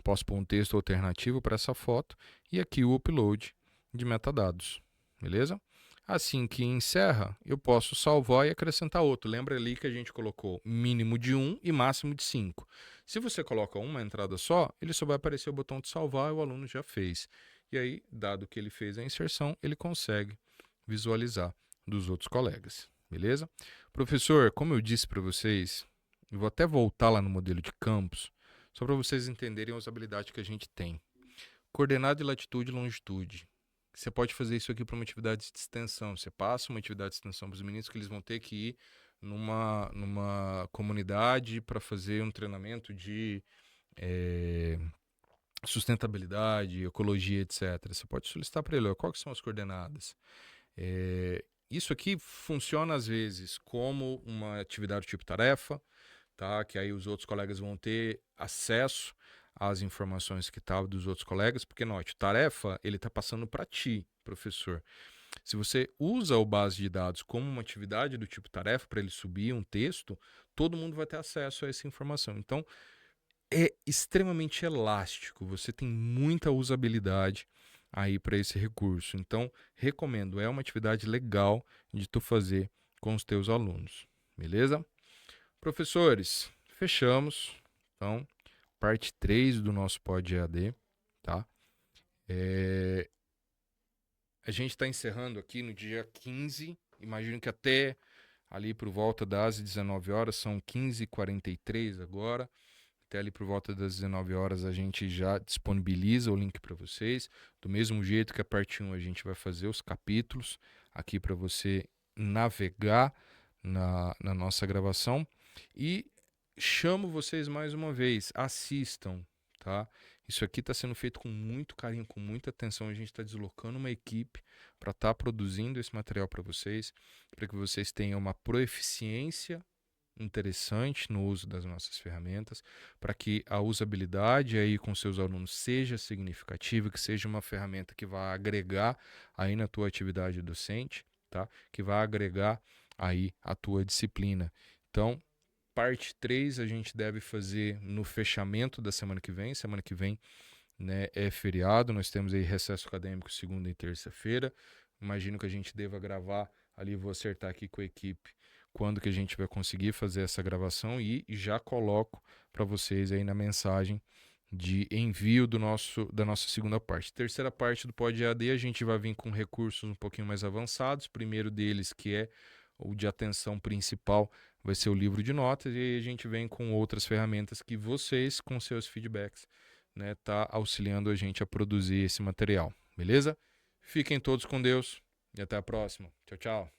Posso pôr um texto alternativo para essa foto e aqui o upload de metadados, beleza? Assim que encerra, eu posso salvar e acrescentar outro. Lembra ali que a gente colocou mínimo de 1 e máximo de 5. Se você coloca uma entrada só, ele só vai aparecer o botão de salvar e o aluno já fez. E aí, dado que ele fez a inserção, ele consegue visualizar dos outros colegas, beleza? Professor, como eu disse para vocês, Eu vou até voltar lá no modelo de campos, só para vocês entenderem a usabilidade que a gente tem. Coordenada de latitude e longitude. Você pode fazer isso aqui para uma atividade de extensão. Você passa uma atividade de extensão para os meninos que eles vão ter que ir numa comunidade para fazer um treinamento de sustentabilidade, ecologia, etc. Você pode solicitar para ele, quais são as coordenadas. Isso aqui funciona às vezes como uma atividade tipo tarefa, tá? Que aí os outros colegas vão ter acesso às informações que estavam dos outros colegas, porque note, tarefa ele está passando para ti, professor. Se você usa o base de dados como uma atividade do tipo tarefa para ele subir um texto, todo mundo vai ter acesso a essa informação. Então, é extremamente elástico, você tem muita usabilidade aí para esse recurso. Então, recomendo, é uma atividade legal de tu fazer com os teus alunos, beleza? Professores, fechamos. Então, parte 3 do nosso Pod EAD, tá? A gente está encerrando aqui no dia 15, imagino que até ali por volta das 19 horas, são 15h43 agora. Até ali por volta das 19 horas a gente já disponibiliza o link para vocês. Do mesmo jeito que a parte 1 a gente vai fazer os capítulos aqui para você navegar na nossa gravação. E chamo vocês mais uma vez, assistam, tá? Isso aqui está sendo feito com muito carinho, com muita atenção. A gente está deslocando uma equipe para estar produzindo esse material para vocês, para que vocês tenham uma proeficiência interessante no uso das nossas ferramentas, para que a usabilidade aí com seus alunos seja significativa, que seja uma ferramenta que vá agregar aí na tua atividade docente, tá? Que vá agregar aí a tua disciplina. Então, parte 3 a gente deve fazer no fechamento da semana que vem. Semana que vem, né, é feriado, nós temos aí recesso acadêmico segunda e terça-feira. Imagino que a gente deva gravar ali, vou acertar aqui com a equipe quando que a gente vai conseguir fazer essa gravação e já coloco para vocês aí na mensagem de envio da nossa segunda parte. Terceira parte do Pod EAD, a gente vai vir com recursos um pouquinho mais avançados. Primeiro deles, que é o de atenção principal, vai ser o livro de notas, e aí a gente vem com outras ferramentas que vocês, com seus feedbacks, né, tá auxiliando a gente a produzir esse material, beleza? Fiquem todos com Deus e até a próxima. Tchau, tchau.